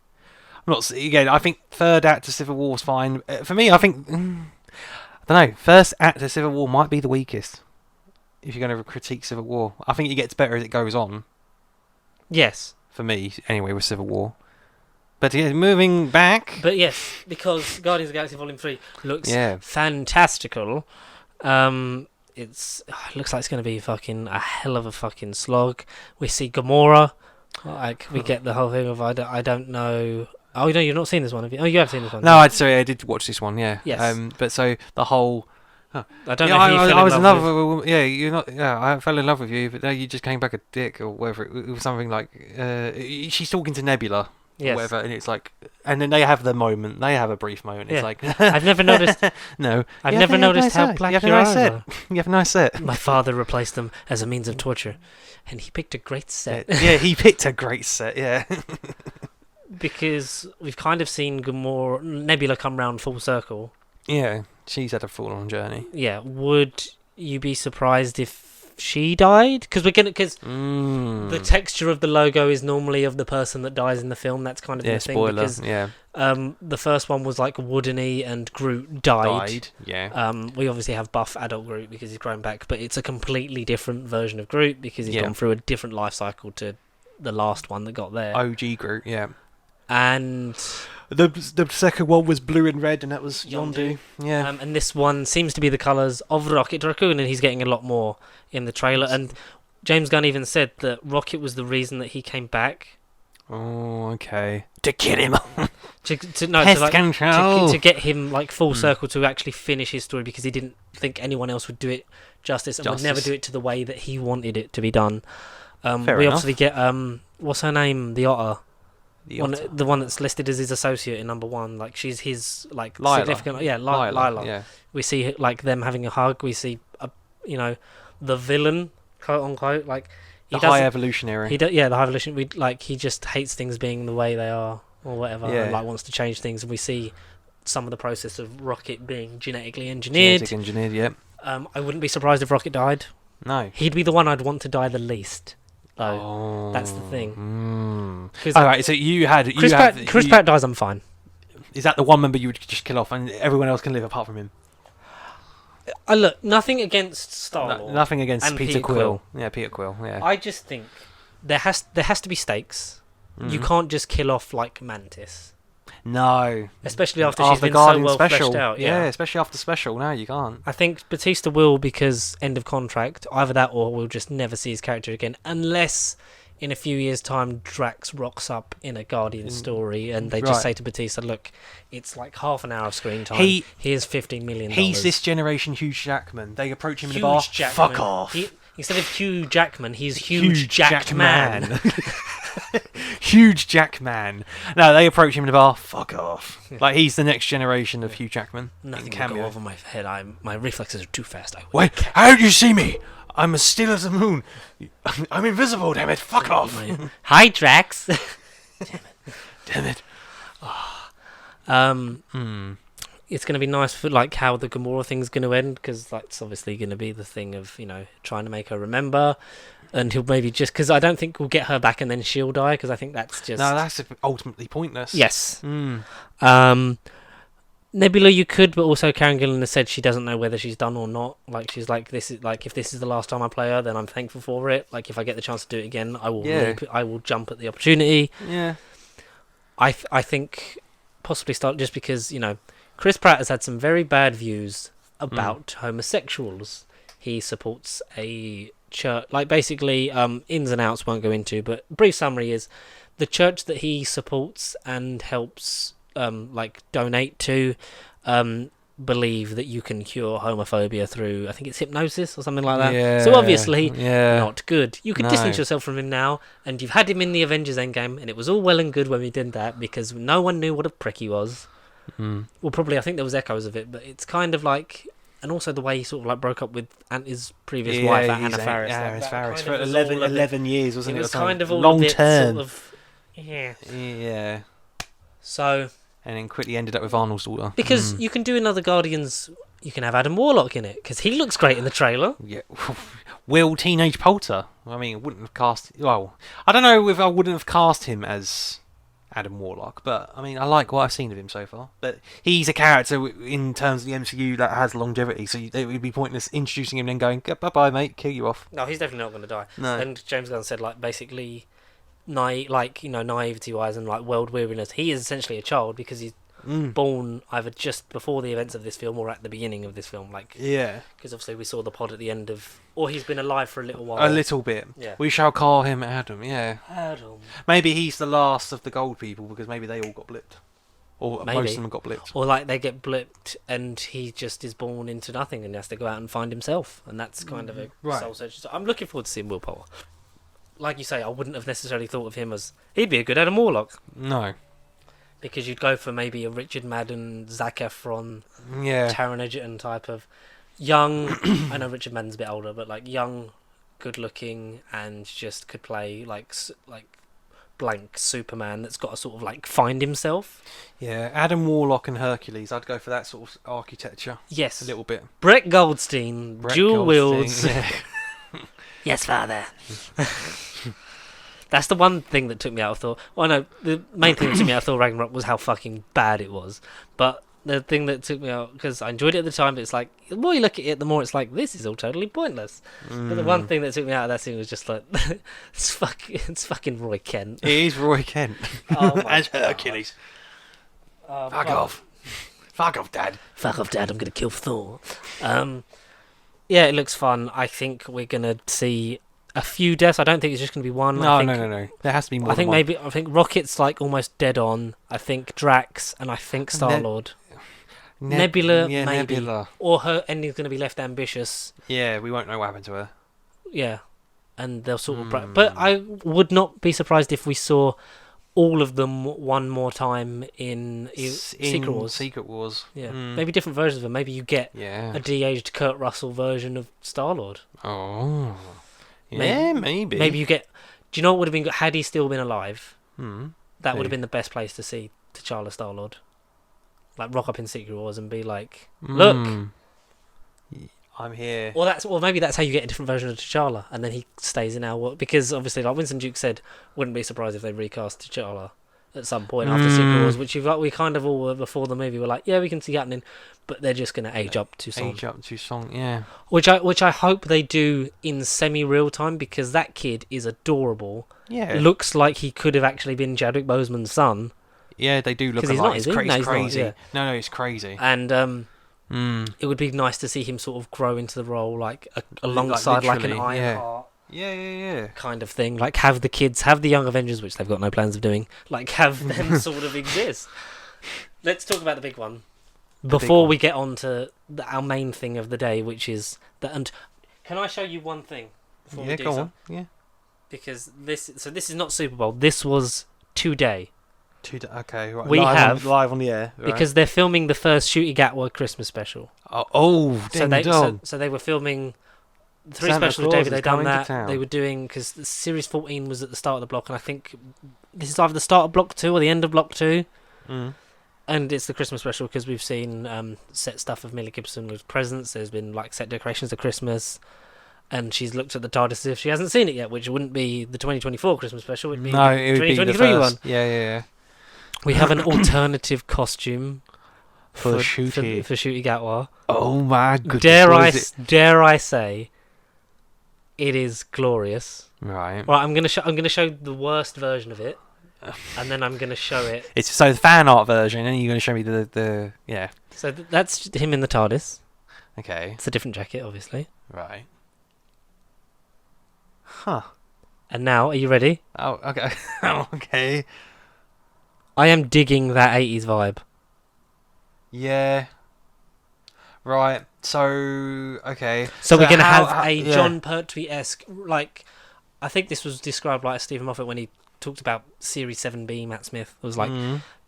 I think third act of Civil War is fine. For me, I think I don't know. First act of Civil War might be the weakest. If you're going to critique Civil War, I think it gets better as it goes on. Yes. For me, anyway, with Civil War. But yeah, moving back. But yes, because Guardians of the Galaxy Volume 3 looks fantastical. It looks like it's going to be fucking a hell of a fucking slog. We see Gamora. Like, we get the whole thing of I don't know. Oh, no, you've not seen this one, have you? Oh, you have seen this one. No, I did watch this one, yeah. Yes. But so the whole... I don't know if you I was in love with... with... Yeah, you're not... Yeah, I fell in love with you, but no, you just came back a dick or whatever. It was something like... she's talking to Nebula. Yes. Or whatever, and it's like... And then they have the moment. They have a brief moment. It's like... I've never noticed... No. I've never noticed how black your eyes are. You have a nice set. My father replaced them as a means of torture. And he picked a great set. Yeah, he picked a great set, yeah. Because we've kind of seen Nebula come round full circle. Yeah, she's had a full-on journey. Yeah, would you be surprised if she died? Because the texture of the logo is normally of the person that dies in the film. That's kind of the thing. Spoiler. Because, the first one was like woodeny and Groot died. Yeah. We obviously have buff adult Groot because he's grown back, but it's a completely different version of Groot because he's gone through a different life cycle to the last one that got there. OG Groot, yeah. And the second one was blue and red, and that was Yondu. Yeah. And this one seems to be the colours of Rocket Raccoon, and he's getting a lot more in the trailer. And James Gunn even said that Rocket was the reason that he came back. Oh, okay. To get him. to get him like full circle to actually finish his story, because he didn't think anyone else would do it justice and would never do it to the way that he wanted it to be done. We obviously get what's her name, the Otter. The one that's listed as his associate in number 1, like she's his like Lila. significant, Lila. Yeah. We see like them having a hug. We see the villain, quote unquote, like the high evolutionary. the high evolution. He just hates things being the way they are or whatever, and like wants to change things. And we see some of the process of Rocket being genetically engineered. Yeah. I wouldn't be surprised if Rocket died. No. He'd be the one I'd want to die the least. Though. Oh, That's the thing. All right, so you had Chris Pratt dies, I'm fine. Is that the one member you would just kill off, and everyone else can live apart from him? Look, nothing against Star-Lord. Nothing against and Peter Quill. Yeah, Peter Quill. Yeah. I just think there has to be stakes. You can't just kill off like Mantis, No. especially after she's the been so Guardian well special. fleshed out. Yeah, especially after special. No, you can't. I think Batista will, because end of contract. Either that, or we'll just never see his character again, unless in a few years' time Drax rocks up in a Guardian story, and they just Right. say to Batista, "Look, it's like half an hour of screen time. Here's $15 million." He's this generation Hugh Jackman. They approach him in the Huge bar. Jackman. Fuck off. Instead of Hugh Jackman, he's Huge Jackman. Huge Jackman. No, they approach him in the bar. Fuck off. Like he's the next generation of Hugh Jackman. Nothing In can cameo. go over my head. My reflexes are too fast. Wait, how did you see me? I'm as still as the moon. I'm invisible, damn it. Fuck off. Hi, Drax. Damn it. It's going to be nice for like how the Gamora thing's going to end, because that's obviously going to be the thing of, you know, trying to make her remember, and he'll maybe just, because I don't think we'll get her back and then she'll die, because I think that's just No, that's ultimately pointless. yes. Nebula you could, but also Karen Gillan has said she doesn't know whether she's done or not. Like she's like, this is like, if this is the last time I play her, then I'm thankful for it. Like if I get the chance to do it again, I will I will jump at the opportunity. Yeah. I think possibly start, just because, you know, Chris Pratt has had some very bad views about homosexuals. He supports a church, like basically ins and outs won't go into, but brief summary is the church that he supports and helps like donate to believe that you can cure homophobia through, I think it's hypnosis or something like that. Yeah, So obviously yeah. not good. You can No. distance yourself from him now, and you've had him in the Avengers Endgame, and it was all well and good when we did that, because no one knew what a prick he was. Well, probably I think there was echoes of it, but it's kind of like, and also the way he sort of like broke up with his previous wife, Anna Faris. Anna Like, Faris that for kind of was all a bit- 11 years, wasn't it? It was or kind of something? all a long bit term. sort of, yeah. Yeah. So And then quickly ended up with Arnold's daughter. because you can do another Guardians, you can have Adam Warlock in it, because he looks great in the trailer. Yeah. Will Teenage Poulter. I mean, I wouldn't have cast. Well, I don't know if I wouldn't have cast him as Adam Warlock, but I mean, I like what I've seen of him so far. But he's a character in terms of the MCU that has longevity, so it would be pointless introducing him and then going, bye bye, mate, kill you off. No, he's definitely not going to die. No. And James Gunn said, like, basically, naivety-wise and like world weariness, he is essentially a child, because he's born either just before the events of this film or at the beginning of this film. Like, Yeah. because obviously we saw the pod at the end of, or he's been alive for a little while. A little bit. Yeah. We shall call him Adam, yeah. Adam. Maybe he's the last of the gold people, because maybe they all got blipped. Or Maybe. most of them got blipped. Or like they get blipped and he just is born into nothing and has to go out and find himself, and that's kind of a Right. soul search. So I'm looking forward to seeing Will Power. Like you say, I wouldn't have necessarily thought of him as, he'd be a good Adam Warlock, No. because you'd go for maybe a Richard Madden, Zac Efron, Yeah. Taron Egerton type of young. I know Richard Madden's a bit older, but like young, good looking, and just could play like blank Superman that's got to sort of like find himself. Yeah. Adam Warlock and Hercules. I'd go for that sort of architecture. Yes, A little bit. Brett Goldstein, Brett dual wields. Goldstein, yeah. Yes, father. That's the one thing that took me out of Thor. Well, no, the main thing that took me out of Thor Ragnarok was how fucking bad it was. But the thing that took me out, because I enjoyed it at the time, but it's like, the more you look at it, the more it's like, this is all totally pointless. But the one thing that took me out of that scene was just like, it's fucking Roy Kent. It is Roy Kent. Oh my As Hercules. Fuck off. Fuck off, Dad. Fuck off, Dad, I'm going to kill Thor. Yeah, it looks fun. I think we're going to see a few deaths. I don't think it's just going to be one. No, I think, no. There has to be more I think than one. I think Rocket's like almost dead on. I think Drax, and I think Star-Lord. Nebula, yeah, maybe. Nebula. Or her ending's going to be left ambitious. Yeah, we won't know what happened to her. Yeah. And they'll sort of... But I would not be surprised if we saw all of them one more time in Secret Wars. Secret Wars. Yeah. Maybe different versions of them. Maybe you get Yeah. a de-aged Kurt Russell version of Star-Lord. Oh. Yeah, maybe. Maybe you get... Do you know what would have been good? Had he still been alive, Hmm. that would Who? have been the best place to see T'Challa Star-Lord. Like, rock up in Secret Wars and be like, look, I'm here. Or maybe that's how you get a different version of T'Challa, and then he stays in our world. Because obviously, like Winston Duke said, wouldn't be surprised if they recast T'Challa at some point after Secret Wars, which we kind of all were before the movie. We're like, yeah, we can see happening, but they're just going to age up to Son. Yeah. Which I hope they do in semi-real time, because that kid is adorable. Yeah. Looks like he could have actually been Chadwick Boseman's son. Yeah, they do look 'Cause he's alike. not, It's is he? No, he's not, crazy. yeah. No, it's crazy. And it would be nice to see him sort of grow into the role, like alongside like an literally, Ironheart Yeah. kind of thing. Like have the Young Avengers, which they've got no plans of doing. Like have them sort of exist. Let's talk about the big one before we get on to our main thing of the day, which is that. And can I show you one thing before we do go so? on. Yeah. Because this is not Super Bowl. This was today. Okay, right. We have live on the air right. because they're filming the first Shooty Gatwa Christmas special. Ding dong. So they were filming 3 Santa specials. Claus David, is they done coming to that. town. They were doing because Series 14 was at the start of the block, and I think this is either the start of Block 2 or the end of Block 2. And it's the Christmas special because we've seen set stuff of Millie Gibson with presents. There's been like set decorations of Christmas. And she's looked at the TARDIS as if she hasn't seen it yet, which wouldn't be the 2024 Christmas special. It'd be No, the it would be the 2023 one. first. Yeah. We have an alternative costume For Shooty. for Shooty Gatwa. Oh my goodness. Dare I say, it is glorious. Right. Right, I'm gonna show the worst version of it, and then I'm gonna show it. It's so the fan art version, and then you're going to show me the yeah. So that's him in the TARDIS. Okay. It's a different jacket, obviously. Right. Huh. And now, are you ready? Oh, okay. Okay. I am digging that 80s vibe. Yeah. Right. So, okay. So we're gonna have a yeah. John Pertwee-esque, like, I think this was described like Stephen Moffat when he talked about Series 7B. Matt Smith was like,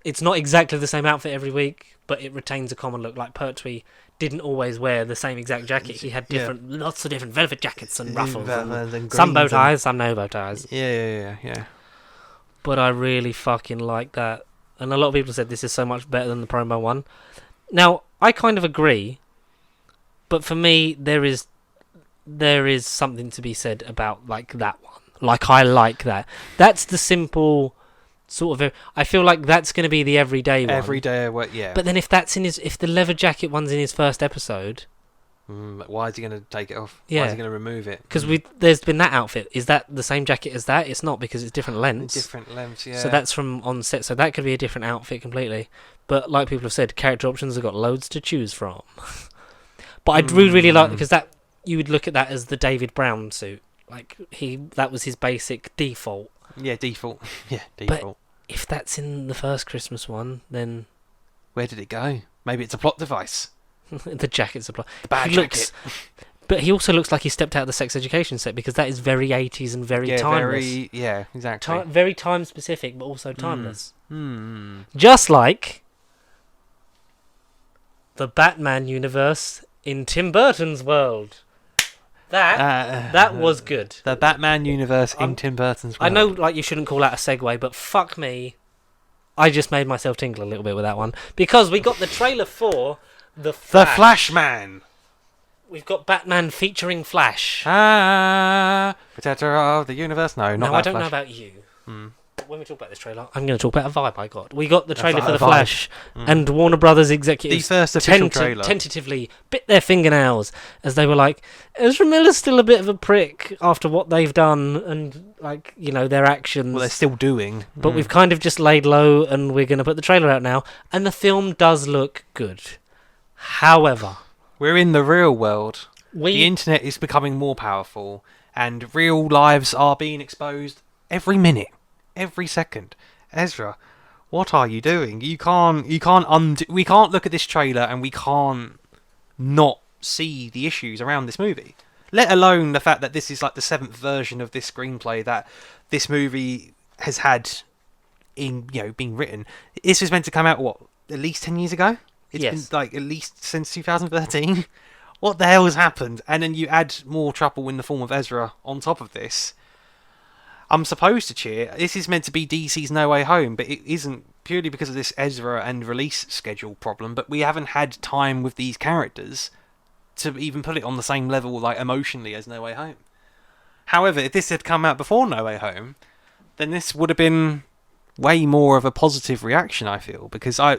it's not exactly the same outfit every week, but it retains a common look. Like Pertwee didn't always wear the same exact jacket. He had lots of different velvet jackets and ruffles, and some bow ties, some no bow ties. Yeah. But I really fucking like that, and a lot of people said this is so much better than the promo one. Now I kind of agree, but for me there is something to be said about like that one. Like I like that. That's the simple sort of. I feel like that's going to be the everyday one. Everyday, yeah. But then if the leather jacket one's in his first episode, why is he going to take it off? Yeah. Why is he going to remove it? because there's been that outfit. Is that the same jacket as that? It's not, because it's different lengths. Different lengths, yeah. So that's from on set. So that could be a different outfit completely. But like people have said, character options have got loads to choose from. But I'd really like, because that you would look at that as the David Brown suit. Like that was his basic default. Yeah, default. Yeah, default. If that's in the first Christmas one, then Where did it go? Maybe it's a plot device. the jacket's a plot. The bad He jacket. But he also looks like he stepped out of the Sex Education set, because that is very 80s and very timeless. Exactly. Very time specific, but also timeless. Hmm. Just like the Batman universe in Tim Burton's world. That was good. The Batman universe in Tim Burton's world. I know, like, you shouldn't call that a segue, but fuck me, I just made myself tingle a little bit with that one, because we got the trailer for the Flash Man. We've got Batman featuring Flash. Protector of the universe. No, not now, that I don't Flash. know about you. But when we talk about this trailer, I'm going to talk about a vibe I got. We got the trailer for a The vibe. Flash, and Warner Brothers executives The first official trailer. tentatively bit their fingernails as they were like, Ezra Miller's still a bit of a prick after what they've done and, like, you know, their actions. Well, they're still doing. But we've kind of just laid low, and we're going to put the trailer out now, and the film does look good. However, We're in the real world. The internet is becoming more powerful, and real lives are being exposed every minute, every second. Ezra, what are you doing? You can't undo. We can't look at this trailer and we can't not see the issues around this movie. Let alone the fact that this is like the 7th version of this screenplay that this movie has had being written. This was meant to come out at least 10 years ago. It's Yes. been like at least since 2013. What the hell has happened? And then you add more trouble in the form of Ezra on top of this. I'm supposed to cheer. This is meant to be DC's No Way Home, but it isn't, purely because of this Ezra and release schedule problem. But we haven't had time with these characters to even put it on the same level, like emotionally, as No Way Home. However, if this had come out before No Way Home, then this would have been way more of a positive reaction, I feel, because I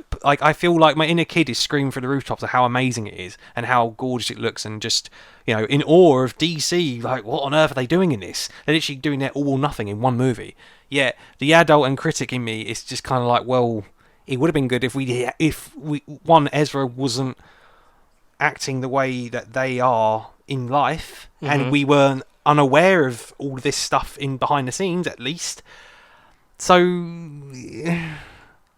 feel like my inner kid is screaming from the rooftops of how amazing it is and how gorgeous it looks, and just, in awe of DC. Like, what on earth are they doing in this? They're literally doing their all or nothing in one movie. Yet the adult and critic in me is just kind of like, well, it would have been good if Ezra wasn't acting the way that they are in life, and we weren't unaware of all this stuff in behind the scenes, at least. So,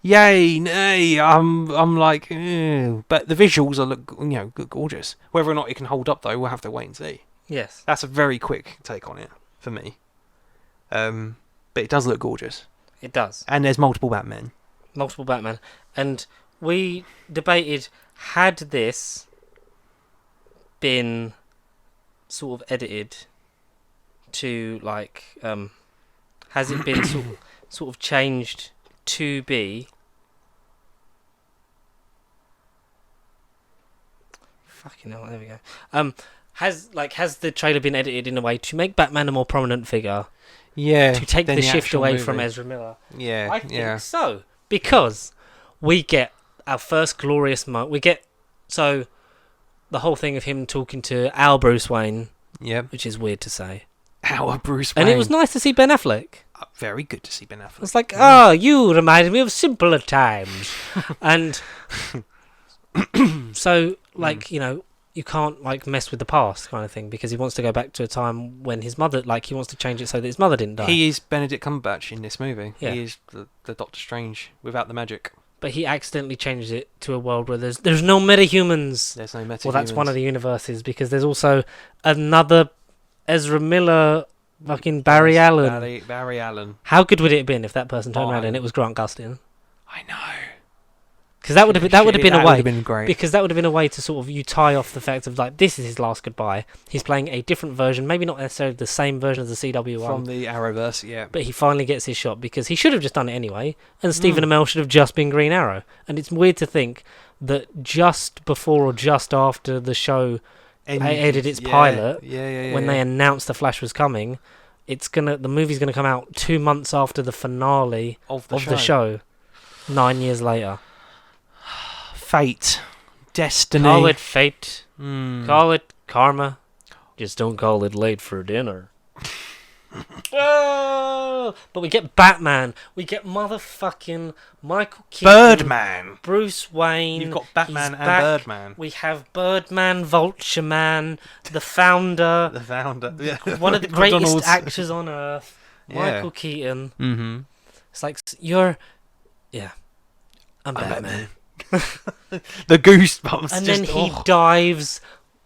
yay, nay, I'm like, ew. But the visuals look gorgeous. Whether or not it can hold up, though, we'll have to wait and see. Yes. That's a very quick take on it for me. But it does look gorgeous. It does. And there's multiple Batmen. And we debated, had this been sort of edited to, like, has it been sort of changed to be fucking hell, there we go. Has the trailer been edited in a way to make Batman a more prominent figure? Yeah. To take the shift away from Ezra Miller? Yeah. I think so. Because we get our first glorious moment. So the whole thing of him talking to our Bruce Wayne, which is weird to say. Our Bruce Wayne. And it was nice to see Ben Affleck. Very good to see Ben Affleck. It's like, oh, you reminded me of simpler times. And so, like, you can't, like, mess with the past kind of thing, because he wants to go back to a time when his mother, like, he wants to change it so that his mother didn't die. He is Benedict Cumberbatch in this movie. Yeah. He is the Doctor Strange without the magic. But he accidentally changed it to a world where there's no metahumans. There's no metahumans. Well, that's one of the universes, because there's also another Ezra Miller, fucking Barry Allen. Barry Allen. How good would it have been if that person turned around and it was Grant Gustin? I know. Because that would have been a way. Would have been great. Because that would have been a way to sort of, you tie off the fact of, like, this is his last goodbye. He's playing a different version, maybe not necessarily the same version as the CW one. From the Arrowverse, yeah. But he finally gets his shot, because he should have just done it anyway, and Stephen Amell should have just been Green Arrow. And it's weird to think that just before or just after the show edited its pilot, when they announced the Flash was coming, the movie's gonna come out 2 months after the finale of the show, 9 years later. Fate, destiny. Call it fate. Call it karma. Just don't call it late for dinner. Oh! But we get Batman. We get motherfucking Michael Keaton. Birdman. Bruce Wayne. You've got Batman and back. Birdman. We have Birdman, Vulture Man, the founder. Yeah. One of the greatest actors on earth. Michael Keaton. Mm-hmm. It's like, I'm Batman. The goosebumps. And then he dives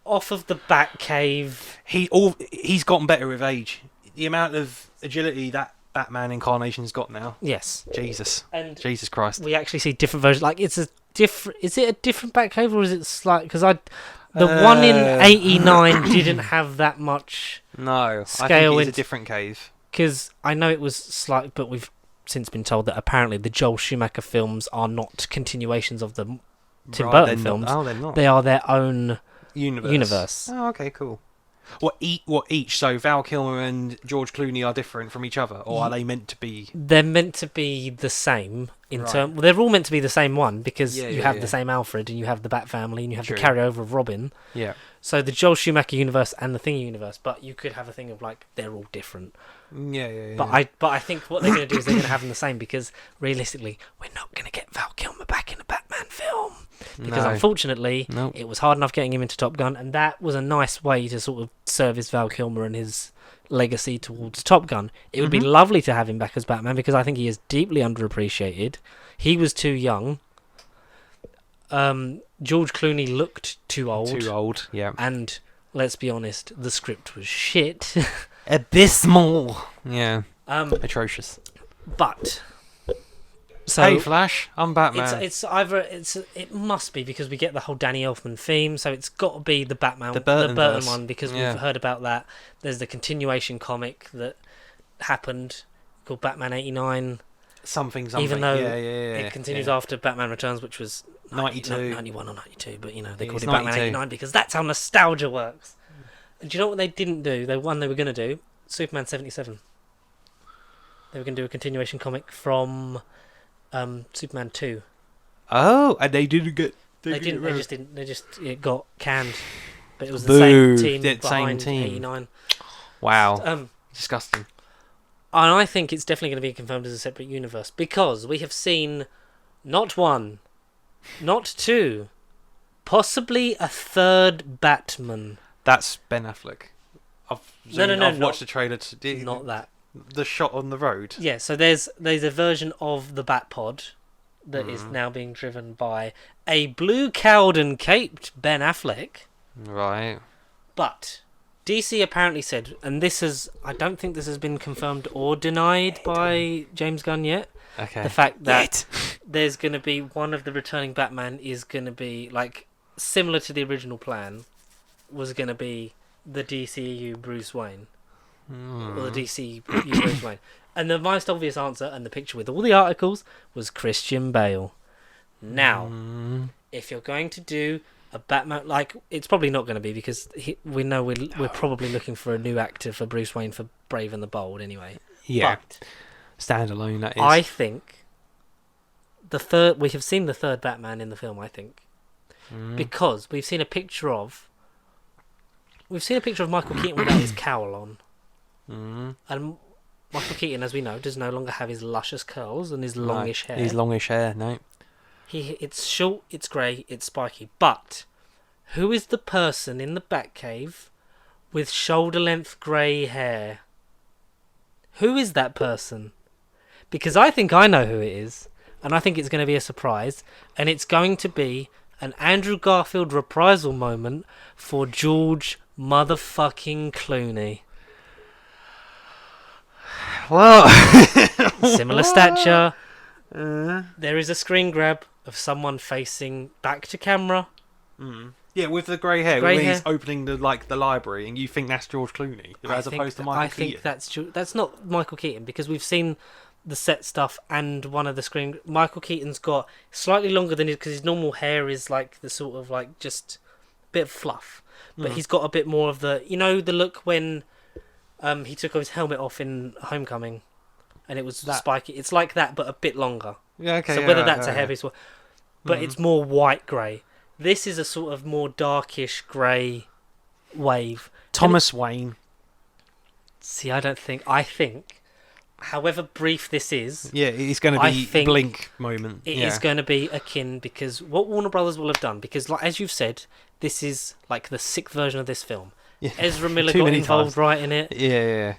off of the Batcave. He's gotten better with age. The amount of agility that Batman incarnation's got now. Yes. Jesus. And Jesus Christ. we actually see different versions. Like, is it a different Batcave, or is it slight? Because the one in '89 didn't have that much. No, scale. I think it's a different cave. Because I know it was slight, but we've since been told that apparently the Joel Schumacher films are not continuations of the Tim Burton films. They're not. They are their own universe. Oh, okay, cool. What each? So Val Kilmer and George Clooney are different from each other, or are they meant to be? They're meant to be the same in term. Well, they're all meant to be the same one, because you have the same Alfred, and you have the Bat family, and you have the carryover of Robin. Yeah. So the Joel Schumacher universe and the Thingy universe, but you could have a thing of, like, they're all different. Yeah. But I think what they're going to do is they're going to have them the same, because realistically, we're not going to get Val Kilmer back in a Batman film. Because unfortunately, it was hard enough getting him into Top Gun, and that was a nice way to sort of service Val Kilmer and his legacy towards Top Gun. It would be lovely to have him back as Batman, because I think he is deeply underappreciated. He was too young. George Clooney looked too old. Yeah. And let's be honest, the script was shit. Abysmal. Yeah. Atrocious. But so hey, Flash, I'm Batman. It must be, because we get the whole Danny Elfman theme, so it's got to be the Batman, the Burton one, because we've heard about that. There's the continuation comic that happened called Batman '89. Something. Even though it continues after Batman Returns, which was 92. 91 or 92, but you know they Yeah, called it's it Batman 92. 89 because that's how nostalgia works. And do you know what they didn't do? They were going to do Superman 77. They were going to do a continuation comic from Superman 2. Oh, and they didn't get. They didn't. They just didn't. It got canned. But it was the Boo. same team Yeah, same behind team. 89. Wow. Disgusting. And I think it's definitely going to be confirmed as a separate universe because we have seen not one, not two, possibly a third Batman. That's Ben Affleck. I've watched the trailer. Not that. The shot on the road. Yeah, so there's a version of the Batpod that is now being driven by a blue-cowled and caped Ben Affleck. Right. But DC apparently said, and I don't think this has been confirmed or denied by James Gunn yet. Okay. The fact that there's going to be one of the returning Batman is going to be like similar to the original plan, was going to be the DCU Bruce Wayne. Or the DC Bruce Wayne. And the most obvious answer, and the picture with all the articles, was Christian Bale. Now, if you're going to do a Batman, like, it's probably not going to be because we know we're probably looking for a new actor for Bruce Wayne for Brave and the Bold anyway. Yeah. But Standalone, that is. I think we have seen the third Batman in the film, I think. Because we've seen a picture of Michael Keaton without his cowl on. And Michael Keaton, as we know, does no longer have his luscious curls and his longish hair. His longish hair, no. It's short, it's grey, it's spiky. But who is the person in the Batcave with shoulder-length grey hair? Who is that person? Because I think I know who it is, and I think it's going to be a surprise, and it's going to be an Andrew Garfield reprisal moment for George motherfucking Clooney. Well, Similar stature. There is a screen grab of someone facing back to camera. Yeah, with the grey hair. Grey when hair. he's opening the library, and you think that's George Clooney, as opposed to Michael Keaton. I think that's not Michael Keaton because we've seen the set stuff and one of the screen. Michael Keaton's got slightly longer than his because his normal hair is like the sort of like just a bit of fluff, but he's got a bit more of the the look when he took his helmet off in Homecoming, and it was spiky. It's like that, but a bit longer. Yeah, okay. So whether that's a heavy sword, but it's more white grey. This is a sort of more darkish grey wave. Thomas Wayne. See, I think, however brief this is, Yeah, it's going to be Blink moment. It is going to be akin because what Warner Brothers will have done, because like as you've said, this is like the sixth version of this film. Yeah. Ezra Miller Too got many involved times. writing it. Yeah.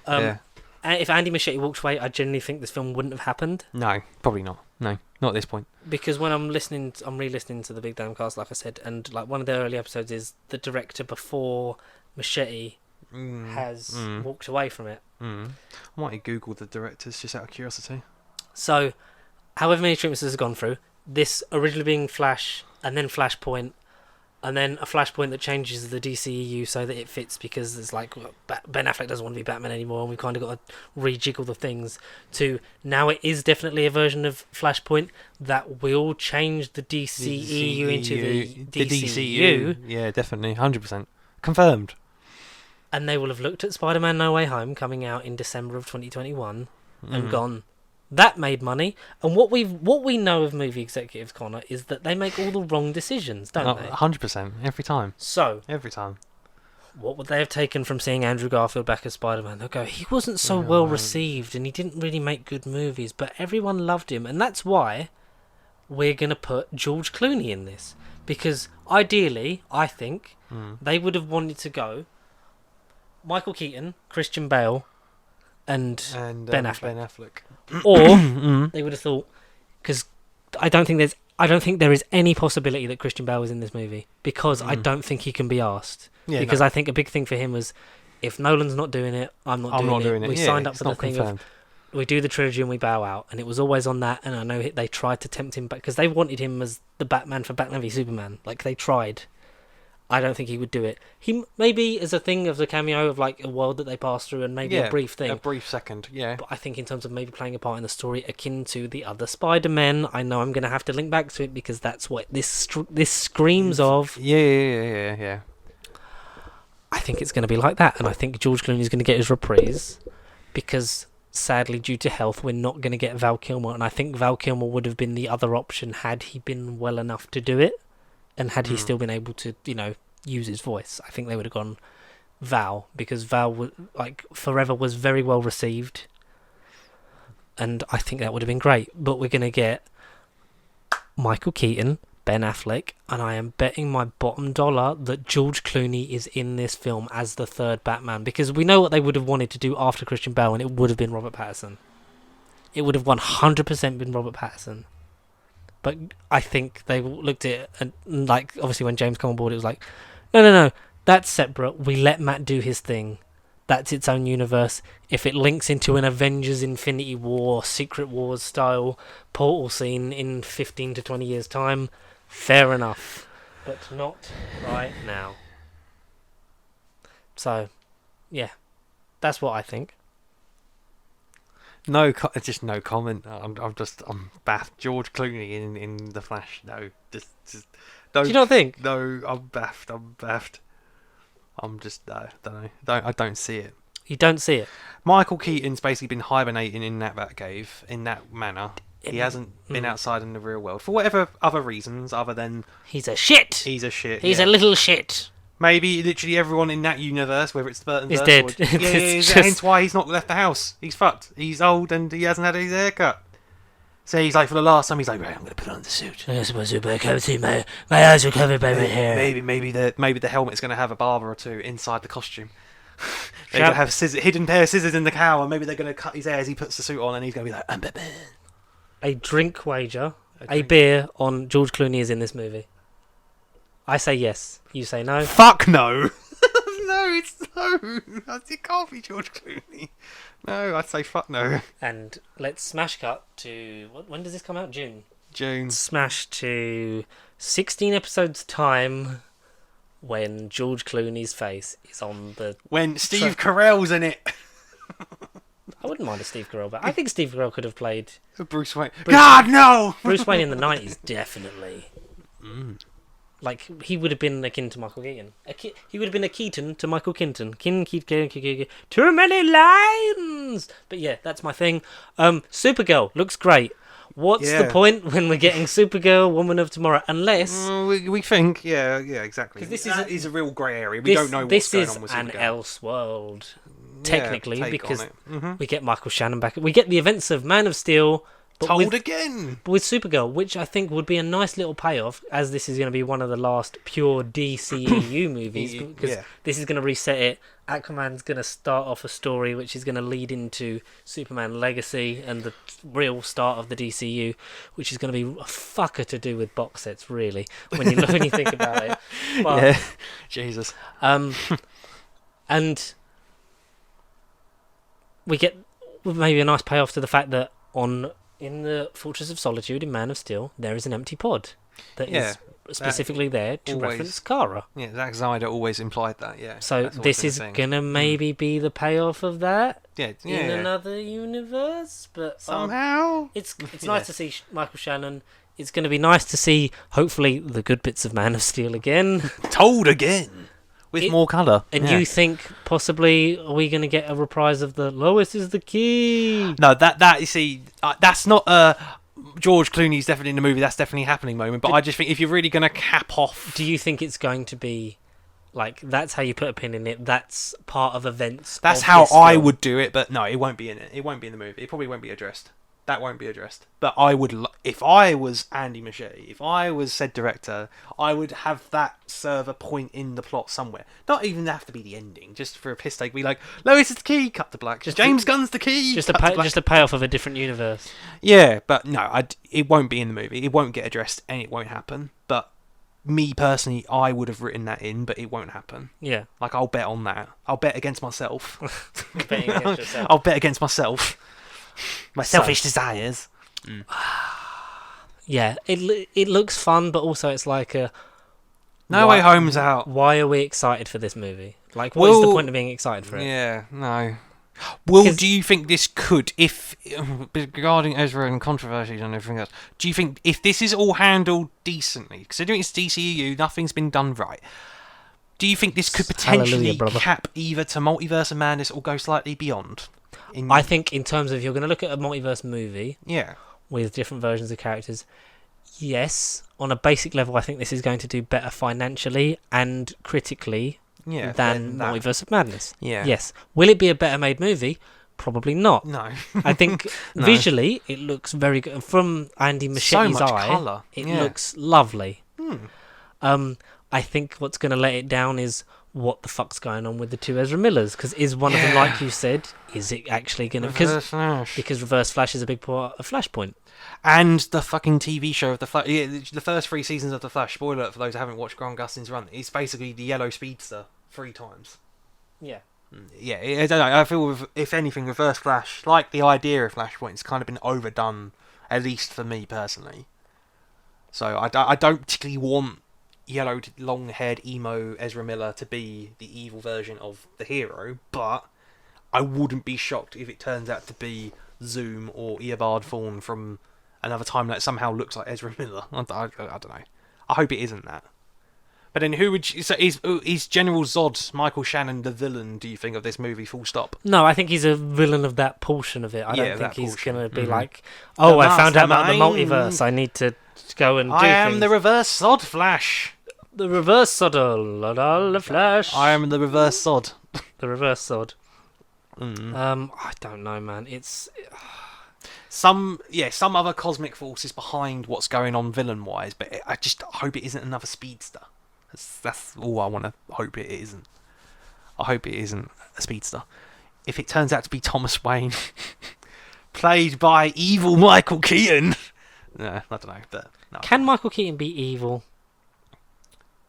And if Andy Muschietti walked away, I genuinely think this film wouldn't have happened. No, probably not. No, not at this point. Because when I'm re-listening to the Big Damn Cast, like I said, and like one of the early episodes is the director before Muschietti has walked away from it. I might Google the directors just out of curiosity. So, however many treatments this has gone through, this originally being Flash, and then Flashpoint, and then a Flashpoint that changes the DCEU so that it fits because it's like Ben Affleck doesn't want to be Batman anymore and we've kind of got to rejiggle the things to now it is definitely a version of Flashpoint that will change the DCEU into the DCU. Yeah, definitely. 100%. Confirmed. And they will have looked at Spider-Man No Way Home coming out in December of 2021 and gone, that made money. And what we know of movie executives, Connor, is that they make all the wrong decisions, don't they? 100%. Every time. So, Every time. what would they have taken from seeing Andrew Garfield back as Spider-Man? They'll go, he wasn't so well received and he didn't really make good movies, but everyone loved him. And that's why we're going to put George Clooney in this. Because ideally, I think, they would have wanted to go Michael Keaton, Christian Bale, and Ben Affleck. Or they would have thought, because I don't think there is any possibility that Christian Bale is in this movie because I don't think he can be asked. Yeah, because I think a big thing for him was, if Nolan's not doing it, I'm not doing it. We signed up for the thing of we do the trilogy and we bow out, and it was always on that. And I know they tried to tempt him back because they wanted him as the Batman for Batman v Superman. Like they tried. I don't think he would do it. He maybe as a thing of the cameo of like a world that they pass through and maybe a brief thing. A brief second, yeah. But I think in terms of maybe playing a part in the story akin to the other Spider-Men, I know I'm going to have to link back to it because that's what this screams of. Yeah. I think it's going to be like that, and I think George Clooney's going to get his reprise because sadly, due to health, we're not going to get Val Kilmer, and I think Val Kilmer would have been the other option had he been well enough to do it. And had he still been able to, use his voice, I think they would have gone Val, because Val, Forever was very well received. And I think that would have been great. But we're going to get Michael Keaton, Ben Affleck, and I am betting my bottom dollar that George Clooney is in this film as the third Batman, because we know what they would have wanted to do after Christian Bale, and it would have been Robert Pattinson. It would have 100% been Robert Pattinson. But I think they looked at it, and obviously when James came on board, it was like, no, that's separate. We let Matt do his thing. That's its own universe. If it links into an Avengers Infinity War, Secret Wars style portal scene in 15 to 20 years' time, fair enough. But not right now. So, yeah, that's what I think. Just no comment. I'm baffed. George Clooney in The Flash. No, just don't. Do you not think? No, I'm baffed. I'm just no, I don't see it. You don't see it. Michael Keaton's basically been hibernating in that Batcave in that manner. He hasn't been outside in the real world for whatever other reasons other than he's a shit. He's a shit. He's a little shit. Maybe literally everyone in that universe, whether it's the Burton's, is dead. Hence why he's not left the house. He's fucked. He's old and he hasn't had his haircut. So he's like, for the last time, he's like, right, I'm going to put on the suit. Yes, my super coat, my eyes are covered by my hair. Maybe the helmet's going to have a barber or two inside the costume. They're going to have hidden pair of scissors in the cowl, and maybe they're going to cut his hair as he puts the suit on, and he's going to be like, I'm Batman. A drink wager, a beer on George Clooney is in this movie. I say yes. You say no? Fuck no! No. It can't be George Clooney. No, I'd say fuck no. And let's smash cut to... when does this come out? June. Smash to 16 episodes time when George Clooney's face is on the... When Steve Carell's in it. I wouldn't mind a Steve Carell, but I think Steve Carell could have played... Bruce Wayne. God, no! Bruce Wayne in the 90s, definitely. He would have been akin to Michael Keaton. He would have been a Keaton to Michael Keaton. Too many lines! But yeah, that's my thing. Supergirl looks great. What's the point when we're getting Supergirl, Woman of Tomorrow? Unless... we think, yeah, exactly. Because this is a real grey area. We don't know what's going on with Supergirl. This is an Elseworld, technically, because we get Michael Shannon back. We get the events of Man of Steel... again! With Supergirl, which I think would be a nice little payoff, as this is going to be one of the last pure DCEU movies, because this is going to reset it. Aquaman's going to start off a story which is going to lead into Superman Legacy and the real start of the DCU, which is going to be a fucker to do with box sets, really, when you think about it. But, yeah, Jesus. And we get maybe a nice payoff to the fact that in the Fortress of Solitude in Man of Steel, there is an empty pod that is specifically there to reference Kara. Yeah, Zack Snyder always implied that, yeah. So this is going to maybe be the payoff of that in another universe. But somehow... It's nice to see Michael Shannon. It's going to be nice to see, hopefully, the good bits of Man of Steel again. Told again! With more colour. And you think possibly are we going to get a reprise of the Lois is the key? No, that you see, that's not George Clooney's definitely in the movie. That's definitely happening moment. But I just think if you're really going to cap off, do you think it's going to be like that's how you put a pin in it? That's part of events. That's how I would do it. But no, it won't be in it. It won't be in the movie. It probably won't be addressed. That won't be addressed. But I would, if I was Andy Muschietti, if I was said director, I would have that serve a point in the plot somewhere. Not even have to be the ending, just for a piss take. Be like, Lois is the key, cut to black. James Gunn's the key. Just a payoff of a different universe. Yeah, but no, it won't be in the movie. It won't get addressed, and it won't happen. But me personally, I would have written that in, but it won't happen. Yeah, I'll bet on that. I'll bet against myself. Betting against yourself. I'll bet against myself. My selfish desires. Yeah, it looks fun, but also it's like No Way Home's out. Why are we excited for this movie? Like, what is the Well, point of being excited for it? Yeah, no. Well, 'Cause- do you think this could, if regarding Ezra and controversies and everything else, do you think if this is all handled decently, considering it's DCEU, nothing's been done right, do you think this could potentially Hallelujah, brother. cap either to Multiverse of Madness or go slightly beyond? I think in terms of, you're going to look at a multiverse movie Yeah. with different versions of characters, yes, on a basic level, I think this is going to do better financially and critically Yeah. than that. Multiverse of Madness. Yeah. Yes. Will it be a better made movie? Probably not. No. I think No. visually it looks very good. From Andy Machete's much eye, colour. it Yeah. looks lovely. Hmm. I think what's going to let it down is what the fuck's going on with the two Ezra Millers. Because is one of them, like you said, is it actually going to... Reverse Flash. Because Reverse Flash is a big part of Flashpoint. And the fucking TV show of the Flash. Yeah, the first 3 seasons of the Flash. Spoiler alert for those who haven't watched Grant Gustin's run. It's basically the yellow speedster 3 times. Yeah. Yeah, I don't know. I feel, if anything, Reverse Flash, like the idea of Flashpoint, has kind of been overdone, at least for me personally. So I don't particularly want yellow, long-haired emo Ezra Miller to be the evil version of the hero, but I wouldn't be shocked if it turns out to be Zoom or Eobard Thawne from another time that somehow looks like Ezra Miller. I don't know. I hope it isn't that. But then who would you, so is General Zod, Michael Shannon, the villain, do you think, of this movie, full stop? No, I think he's a villain of that portion of it. I Yeah, don't think that he's portion. going to be Mhm. like, oh, I found out about the mastermind. multiverse. I need to go and do I am things. the reverse Zod Flash. The reverse Sod, the Flash. I am the reverse Zod. The reverse Sod. Mm. I don't know, man. It's Some other cosmic force is behind what's going on villain-wise, but I just hope it isn't another speedster. That's all I want to hope it isn't. I hope it isn't a speedster. If it turns out to be Thomas Wayne, played by evil Michael Keaton, no, I don't know, but no. Can Michael Keaton be evil?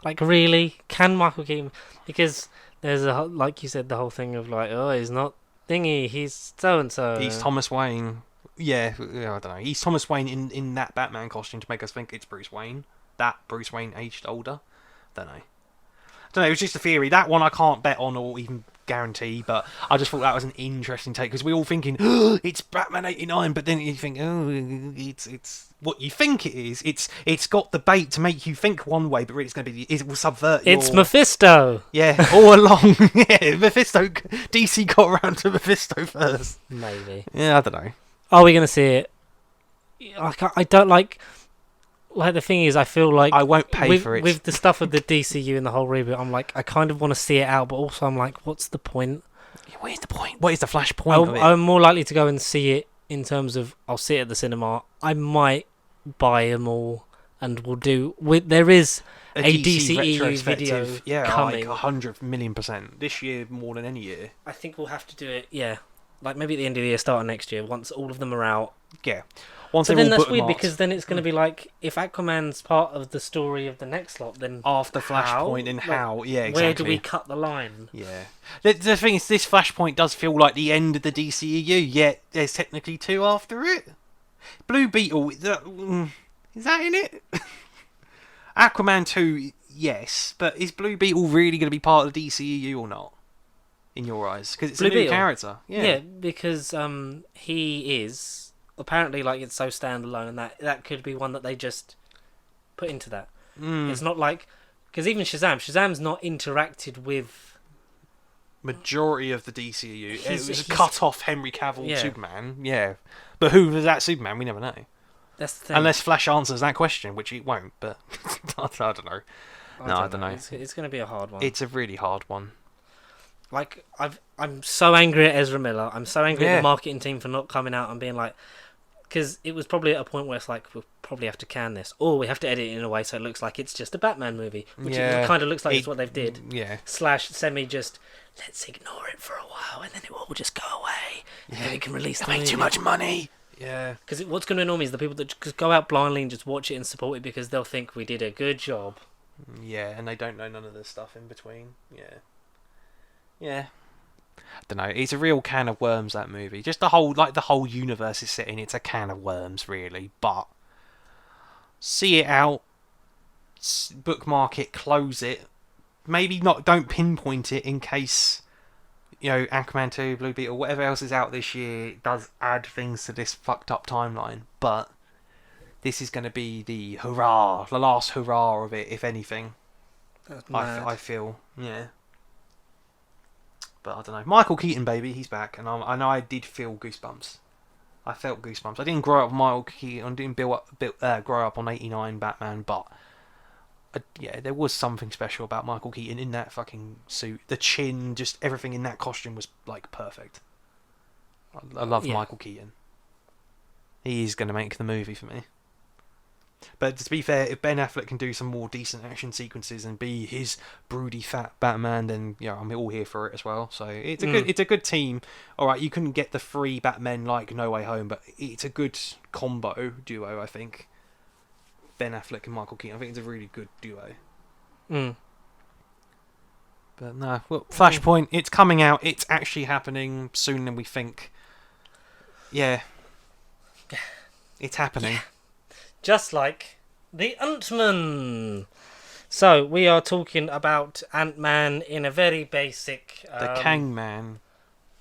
Like, really? Can Michael Keaton? Because there's like you said, the whole thing of like, oh, he's not thingy, he's so and so. He's Thomas Wayne. Yeah, I don't know. He's Thomas Wayne in that Batman costume to make us think it's Bruce Wayne. That Bruce Wayne aged older. Don't know. It was just a theory. That one I can't bet on or even guarantee, but I just thought that was an interesting take because we're all thinking, oh, it's Batman '89, but then you think, oh, it's what you think it is. It's got the bait to make you think one way, but really it's going to be it will subvert. It's your... Mephisto. Yeah, all along. Yeah, Mephisto. DC got around to Mephisto first. Maybe. Yeah, I don't know. Are we going to see it? I don't like. Like, the thing is, I feel like I won't pay for it. With the stuff of the DCU and the whole reboot, I'm like, I kind of want to see it out, but also I'm like, what's the point? Where's the point? What is the flash point of it? I'm more likely to go and see it in terms of I'll see it at the cinema. I might buy them all, and we'll do. There is a DCEU video retrospective. Yeah, coming. like 100,000,000% this year more than any year. I think we'll have to do it. Yeah, like maybe at the end of the year, start of next year, once all of them are out. Yeah. Once But they're then all that's weird bookmarked. because then it's going to be like, if Aquaman's part of the story of the next lot, then After how? Flashpoint and Like, how, yeah, exactly. where do we cut the line? Yeah. The thing is, this Flashpoint does feel like the end of the DCEU, yet there's technically 2 after it. Blue Beetle, is that in it? Aquaman 2, yes, but is Blue Beetle really going to be part of the DCEU or not? In your eyes? Because it's Blue a new Beetle? character. Yeah, because he is apparently, like, it's so standalone, and that could be one that they just put into that. Mm. It's not like, because even Shazam's not interacted with. Majority of the DCU. He's- It was a he's- cut off Henry Cavill Yeah. Superman, yeah. But who was that Superman? We never know. That's the thing. Unless Flash answers that question, which it won't, but I don't know. I don't know. It's going to be a hard one. It's a really hard one. Like, I'm so angry at Ezra Miller. I'm so angry at Yeah. the marketing team for not coming out and being like, because it was probably at a point where it's like, we'll probably have to can this, or we have to edit it in a way so it looks like it's just a Batman movie, which Yeah. it kind of looks like It- it's what they've did. Yeah. / semi just, let's ignore it for a while and then it will just go away and then we can release the movie. money. Yeah. Because what's going to annoy me is the people that just go out blindly and just watch it and support it because they'll think we did a good job. Yeah, and they don't know none of the stuff in between. Yeah. Yeah. I don't know. It's a real can of worms, that movie. Just the whole universe is set in. It's a can of worms, really. But see it out. bookmark it, close it. Maybe not. Don't pinpoint it in case, Aquaman 2, Blue Beetle, whatever else is out this year does add things to this fucked up timeline. But this is going to be the last hurrah of it, if anything. That's mad. I feel, yeah. But I don't know. Michael Keaton, baby, he's back, and I know I did feel goosebumps. I felt goosebumps. I didn't grow up with Michael Keaton. I didn't grow up on '89 Batman, but yeah, there was something special about Michael Keaton in that fucking suit. The chin, just everything in that costume was like perfect. I love Michael Keaton. He is going to make the movie for me. But to be fair, if Ben Affleck can do some more decent action sequences and be his broody fat Batman, then I'm all here for it as well. So it's a good team. All right, you couldn't get the 3 Batmen like No Way Home, but it's a good combo duo, I think. Ben Affleck and Michael Keaton. I think it's a really good duo. Mm. But no, well, Flashpoint, it's coming out. It's actually happening sooner than we think. Yeah. It's happening. Yeah. Just like the Ant-Man. So, we are talking about Ant-Man in a very basic... the Kang Man.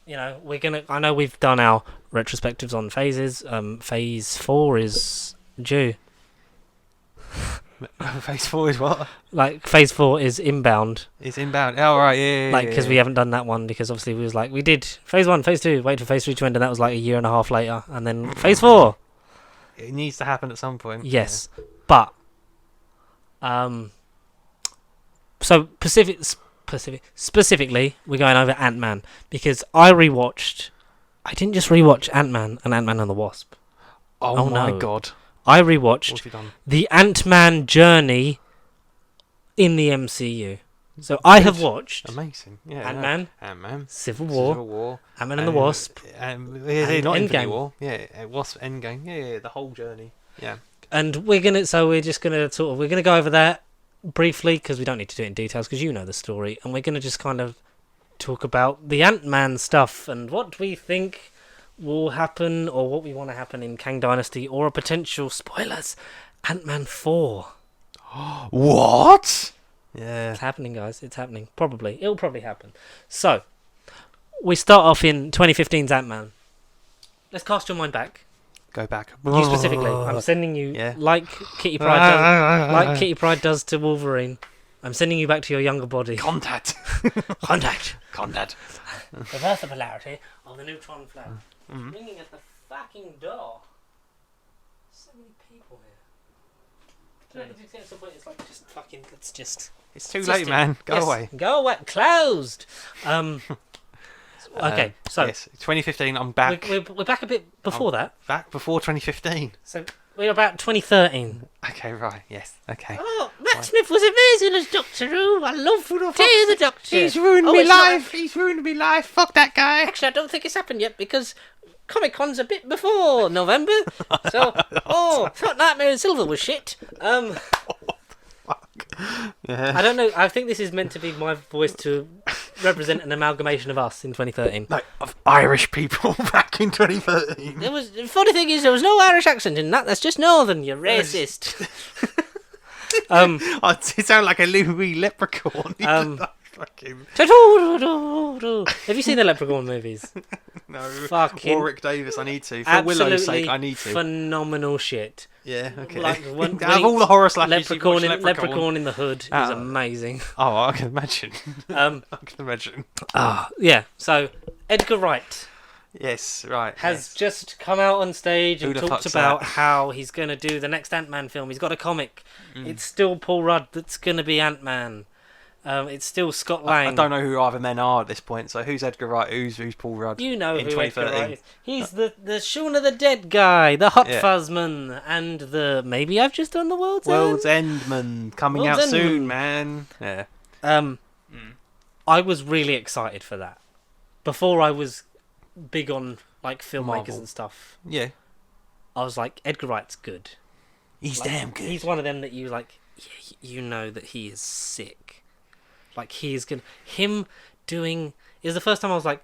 I know we've done our retrospectives on phases. Phase 4 is due. Phase 4 is what? Like, Phase 4 is inbound. It's inbound. Oh, right, yeah. Like, because we haven't done that one, because obviously we did Phase 1, Phase 2, wait for Phase 3 to end, and that was like a year and a half later. And then Phase 4. It needs to happen at some point. Yes. Yeah. But, so specifically, we're going over Ant-Man, because I didn't just rewatch Ant-Man and Ant-Man and the Wasp. Oh my God. I rewatched the Ant-Man journey in the MCU. So I have watched amazing, Ant-Man, Civil War, Ant-Man and the Wasp, and Infinity War, Wasp, Endgame, the whole journey, And we're just gonna go over that briefly because we don't need to do it in details because you know the story, and we're gonna just kind of talk about the Ant-Man stuff and what we think will happen or what we want to happen in Kang Dynasty or a potential spoilers Ant-Man 4. What? Yeah. It's happening, guys. It's happening. It'll probably happen. So we start off in 2015's Ant-Man. Let's cast your mind back. Go back. You specifically. I'm sending you like Kitty Pryde does to Wolverine. I'm sending you back to your younger body. Contact. Reverse the polarity of the neutron flow. Ringing at the fucking door. So many people here. It's like just fucking. It's too late, man. Go away. Go away. Closed. Okay, so yes, 2015. I'm back. We're back a bit before that. Back before 2015. So we're about 2013. Okay, right. Yes. Okay. Oh, Matt Smith was amazing as Doctor Who. I love the Doctor. He's ruined me life. He's ruined me life. Fuck that guy. Actually, I don't think it's happened yet because Comic-Con's a bit before November. So, thought Nightmare in Silver was shit. I don't know. I think this is meant to be my voice to represent an amalgamation of us in 2013. Like, of Irish people back in 2013. The funny thing is, there was no Irish accent in that. That's just Northern, you racist. It sounded like a Louis Leprechaun. Have you seen the Leprechaun movies? No. Fucking Warwick Davis, I need to. For Willow's sake, I need to. Phenomenal shit. Yeah, okay. Like, out of all the horror slashes, Leprechaun in the Hood is amazing. Oh, I can imagine. I can imagine. Yeah. So Edgar Wright. Yes, right. Has just come out on stage and talked about how he's going to do the next Ant-Man film. He's got a comic. It's still Paul Rudd that's going to be Ant-Man. It's still Scott Lang. I don't know who either men are at this point. So who's Edgar Wright? Who's Paul Rudd? You know who Edgar Wright is. He's the Shaun of the Dead guy, the Hot Fuzzman, and the maybe I've just done the World's End man coming out soon, man. Yeah. I was really excited for that. Before I was big on like filmmakers Marvel and stuff. Yeah. I was like, Edgar Wright's good. He's damn good. He's one of them that you like. You know that he is sick. Like he is gonna is the first time I was like,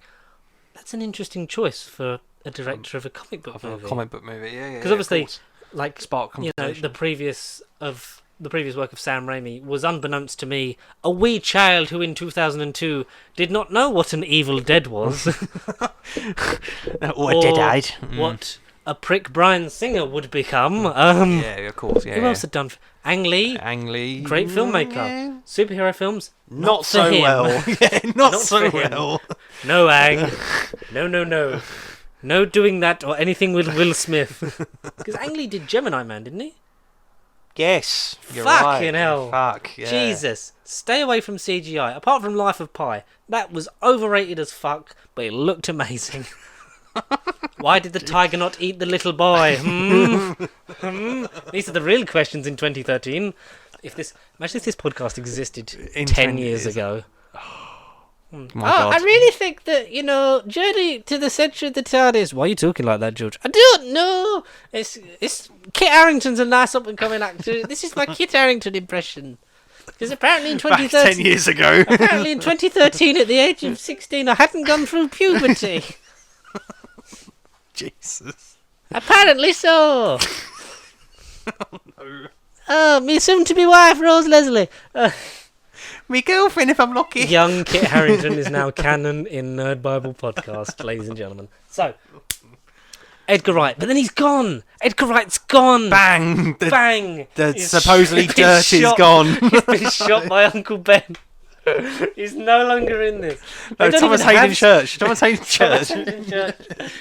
that's an interesting choice for a director of a comic book movie. A comic book movie, yeah. Because obviously, like Spark the previous of the previous work of Sam Raimi was, unbeknownst to me, a wee child who in 2002 did not know what an Evil Dead was. Or Dead-eyed. What a prick Bryan Singer would become. Yeah, of course. Yeah. Who else had done? Ang Lee, great filmmaker. Yeah. Superhero films, Not for so him. well. Yeah, not so for him. well. No, Ang. No. No doing that or anything with Will Smith. Because Ang Lee did Gemini Man, didn't he? Yes, you're Fucking right. hell. Fuck, yeah. Jesus. Stay away from CGI. Apart from Life of Pi, that was overrated as fuck, but it looked amazing. Why did the tiger not eat the little boy? These are the real questions in 2013. Imagine if this podcast existed In 10 20 years years. ago. My God. I really think that, Journey to the Centre of the TARDIS. Why are you talking like that, George? I don't know. It's Kit Harington's a nice up and coming actor. This is my Kit Harington impression. Because apparently in Back 2013, 10 years ago. apparently in 2013, at the age of 16, I hadn't gone through puberty. Jesus. Apparently so. Oh, me soon-to-be wife, Rose Leslie. Me girlfriend, if I'm lucky. Young Kit Harington is now canon in Nerd Bible Podcast, ladies and gentlemen. So, Edgar Wright, but then he's gone. Edgar Wright's gone. Bang! Bang! The He's supposedly he's been dirt is shot. gone. He's been shot by Uncle Ben. He's no longer in this. They No, don't Thomas even Hayden have- Church. Thomas Hayden Thomas Church. Hayden Church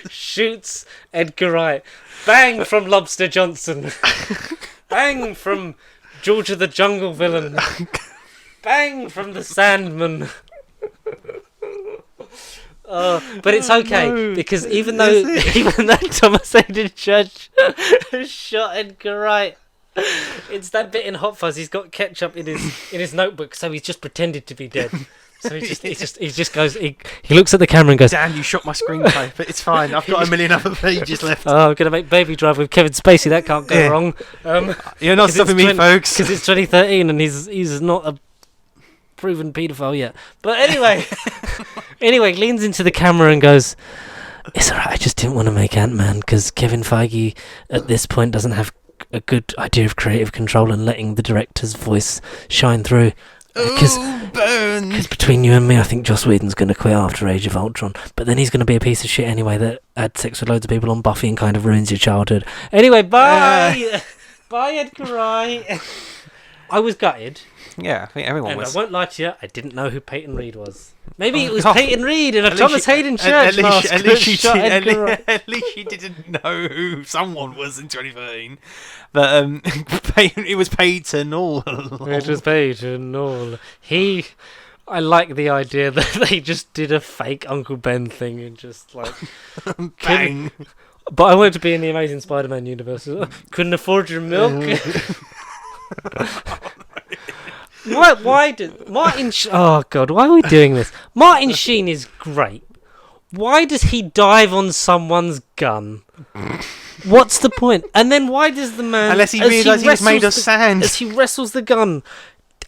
shoots Edgar Wright. Bang from Lobster Johnson. Bang from George of the Jungle Villain. Bang from the Sandman. But it's okay no. because even though Thomas Hayden Church has shot Edgar Wright, it's that bit in Hot Fuzz. He's got ketchup in his notebook, so he's just pretended to be dead. So he just goes. He looks at the camera and goes, Dan, you shot my screenplay, but it's fine. I've got a million other pages left. "Oh, I'm gonna make Baby Driver with Kevin Spacey. That can't go Yeah. wrong." You're not stopping me, folks. Because it's 2013 and he's not a proven paedophile yet. But anyway, leans into the camera and goes, "It's alright. I just didn't want to make Ant-Man because Kevin Feige at this point doesn't have a good idea of creative control and letting the director's voice shine through." Because burn. between you and me, I think Joss Whedon's going to quit after Age of Ultron. But then he's going to be a piece of shit anyway that had sex with loads of people on Buffy and kind of ruins your childhood. Anyway, bye! Bye, Edgar Wright. I was gutted. Yeah, I think everyone And was. I won't lie to you, I didn't know who Peyton Reed was. Maybe it was God. Peyton Reed in a At least Thomas you- Hayden Church mask at that least you shot did- Edgar Wright. at least you didn't know who someone was in 2013. But it was Peyton all along. It was Peyton all. I like the idea that they just did a fake Uncle Ben thing and just like... Bang. But I wanted to be in the Amazing Spider-Man universe. Couldn't afford your milk. Why did Martin? Oh God, why are we doing this? Martin Sheen is great. Why does he dive on someone's gun? What's the point? And then why does the man, Unless he as realised he was made of wrestles sand. as he wrestles the gun,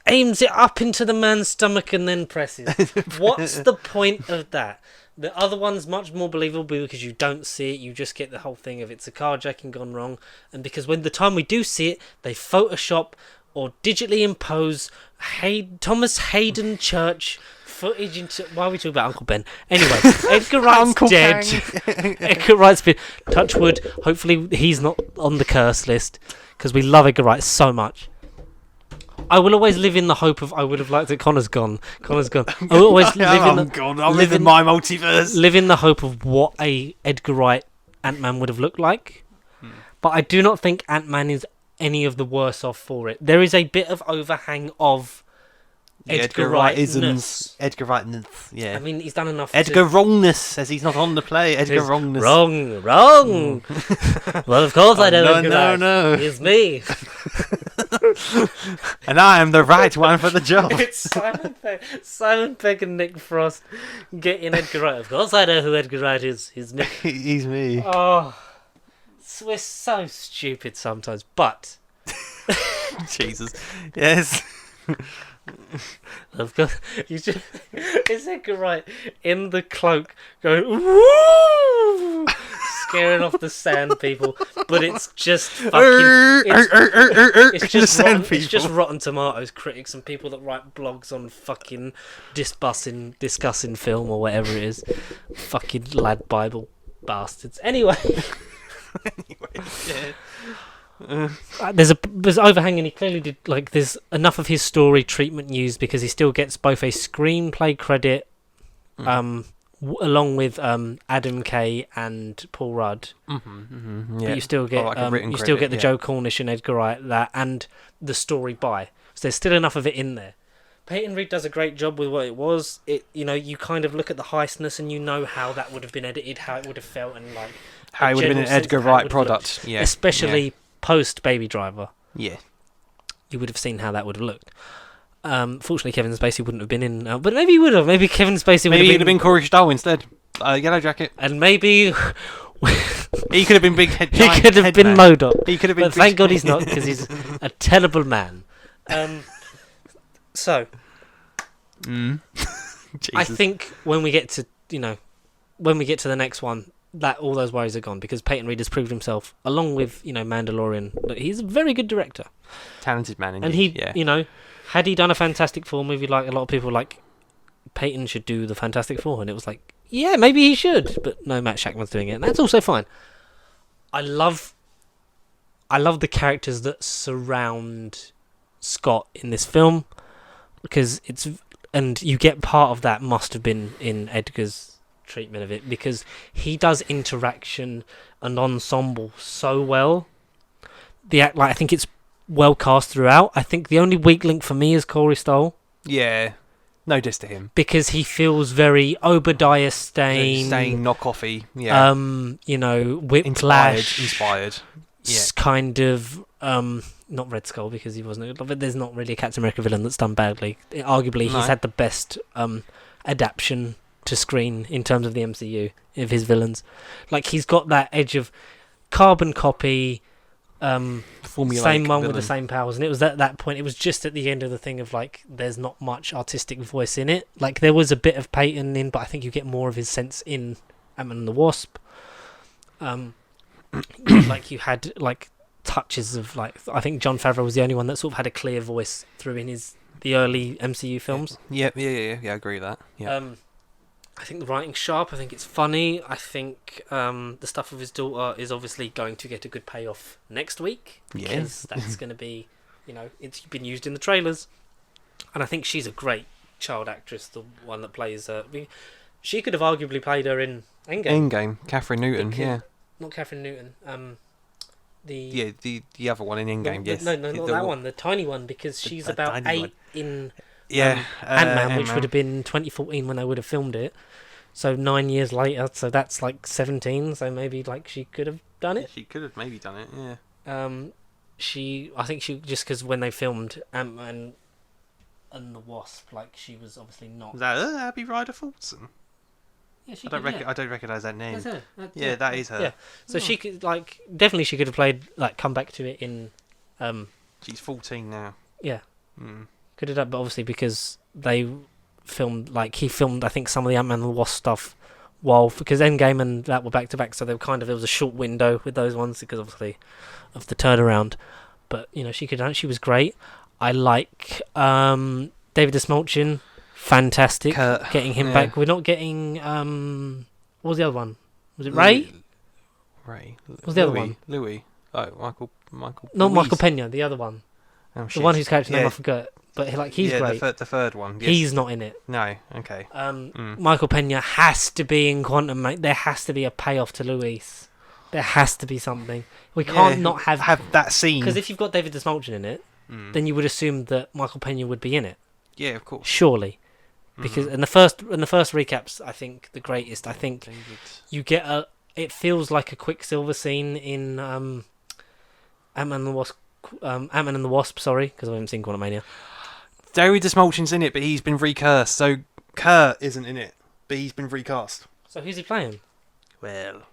aims it up into the man's stomach and then presses? What's the point of that? The other one's much more believable because you don't see it, you just get the whole thing of it's a carjacking gone wrong, and because when the time we do see it, they Photoshop or digitally impose Thomas Hayden Church footage into... Why are we talking about Uncle Ben? Anyway, Edgar Wright's Uncle dead. Bang. Edgar Wright's been... Touch wood, hopefully he's not on the curse list, because we love Edgar Wright so much. I will always live in the hope of I would have liked it. Connor's gone. I will always live in the... God, I'll live in my multiverse. Live in the hope of what a Edgar Wright Ant-Man would have looked like. But I do not think Ant-Man is any of the worse off for it. There is a bit of overhang of Edgar Wright-isms. Edgar Wright-ness, yeah. I mean, he's done enough. Edgar Wrongness says he's not on the play. Edgar He's Wrongness. Wrong. Well, of course I know no, Edgar no, Wright. no. It's me. And I am the right one for the job. It's Simon Pegg and Nick Frost getting Edgar Wright. Of course I know who Edgar Wright is. He's Nick. He's me. Oh, we're so stupid sometimes, but Jesus. Yes. of course, it's Edgar Wright in the cloak going woo, scaring off the sand people, but it's just fucking. It's just Rotten Tomatoes critics and people that write blogs on fucking discussing film or whatever it is. Fucking lad Bible bastards. Anyway. There's overhanging. He clearly did like. There's enough of his story treatment used because he still gets both a screenplay credit, along with Adam Kay and Paul Rudd. But you still get the Joe Cornish and Edgar Wright and the story by. So there's still enough of it in there. Peyton Reed does a great job with what it was. You kind of look at the heistness and you know how that would have been edited, how it would have felt, and like how it would have been an Edgar Wright product. Yeah, especially post Baby Driver. Yeah, you would have seen how that would have looked. Fortunately, Kevin Spacey wouldn't have been in, but maybe he would have. Maybe Kevin Spacey would have been Corey Stoll instead. Yellow Jacket, and maybe he could have been Big Head. He could have been MODOK. He could have been. But thank God he's not, because he's a terrible man. So, I think when we get to the next one, that all those worries are gone because Peyton Reed has proved himself, along with Mandalorian, that he's a very good director, talented man, indeed. And he, had he done a Fantastic Four movie, like a lot of people like, Peyton should do the Fantastic Four, and it was like, yeah, maybe he should, but no, Matt Shackman's doing it, and that's also fine. I love the characters that surround Scott in this film because and you get part of that must have been in Edgar's treatment of it because he does interaction and ensemble so well. I think it's well cast throughout. I think the only weak link for me is Corey Stoll. Yeah, no diss to him because he feels very Obadiah Stane, knockoffy. Yeah, Whiplash inspired. Yeah, kind of not Red Skull because he wasn't. But there's not really a Captain America villain that's done badly. Arguably, he's had the best adaptation to screen in terms of the MCU of his villains. Like he's got that edge of carbon copy, same one villain with the same powers, and it was at that point. It was just at the end of the thing of like, there's not much artistic voice in it. Like there was a bit of Peyton in, but I think you get more of his sense in Ant-Man and the Wasp. Like you had like touches of like, I think Jon Favreau was the only one that sort of had a clear voice through in the early MCU films. Yeah, I agree with that. Yeah. I think the writing's sharp. I think it's funny. I think the stuff with his daughter is obviously going to get a good payoff next week because that's going to be, it's been used in the trailers, and I think she's a great child actress. The one that plays she could have arguably played her in Endgame. Catherine Newton. Not Catherine Newton. The other one in Endgame. Yes. No, not that one. The tiny one because she's about 8 one. In. Yeah, Ant-Man, which would have been 2014 when they would have filmed it. So 9 years later, so that's like 17. So maybe like she could have done it. She could have maybe done it. Yeah. I think she just because when they filmed Ant-Man and the Wasp, like she was obviously not. Was that Abby Ryder Fulton? Yeah, I don't recognise that name. That's her. That is her. Yeah. So she could definitely she could have played come back to it in. She's 14 now. Yeah. Could have done, but obviously because they filmed he filmed I think some of the Ant-Man and the Wasp stuff because Endgame and that were back to back, so there was a short window with those ones because obviously of the turnaround. But she was great. I like David Desmalchin, fantastic. Kurt, getting him back. We're not getting what was the other one? Was it Ray? What was the other one? Louis. Oh, Michael. Not Michael Pena. The other one. Oh, the one whose character name I forgot. But he's great. The third one. Yes. He's not in it. No. Okay. Michael Pena has to be in Quantum, mate. There has to be a payoff to Luis. There has to be something. We can't not have that scene. Because if you've got David Desmalchin in it, then you would assume that Michael Pena would be in it. Yeah, of course. Surely, because in the first recaps, I think the greatest. I think you get it feels like a Quicksilver scene in Ant-Man and the Wasp. Ant-Man and the Wasp. Sorry, because I haven't seen Quantumania. David Desmalchin's in it, but he's been recast. So Kurt isn't in it, but he's been recast. So who's he playing? Well,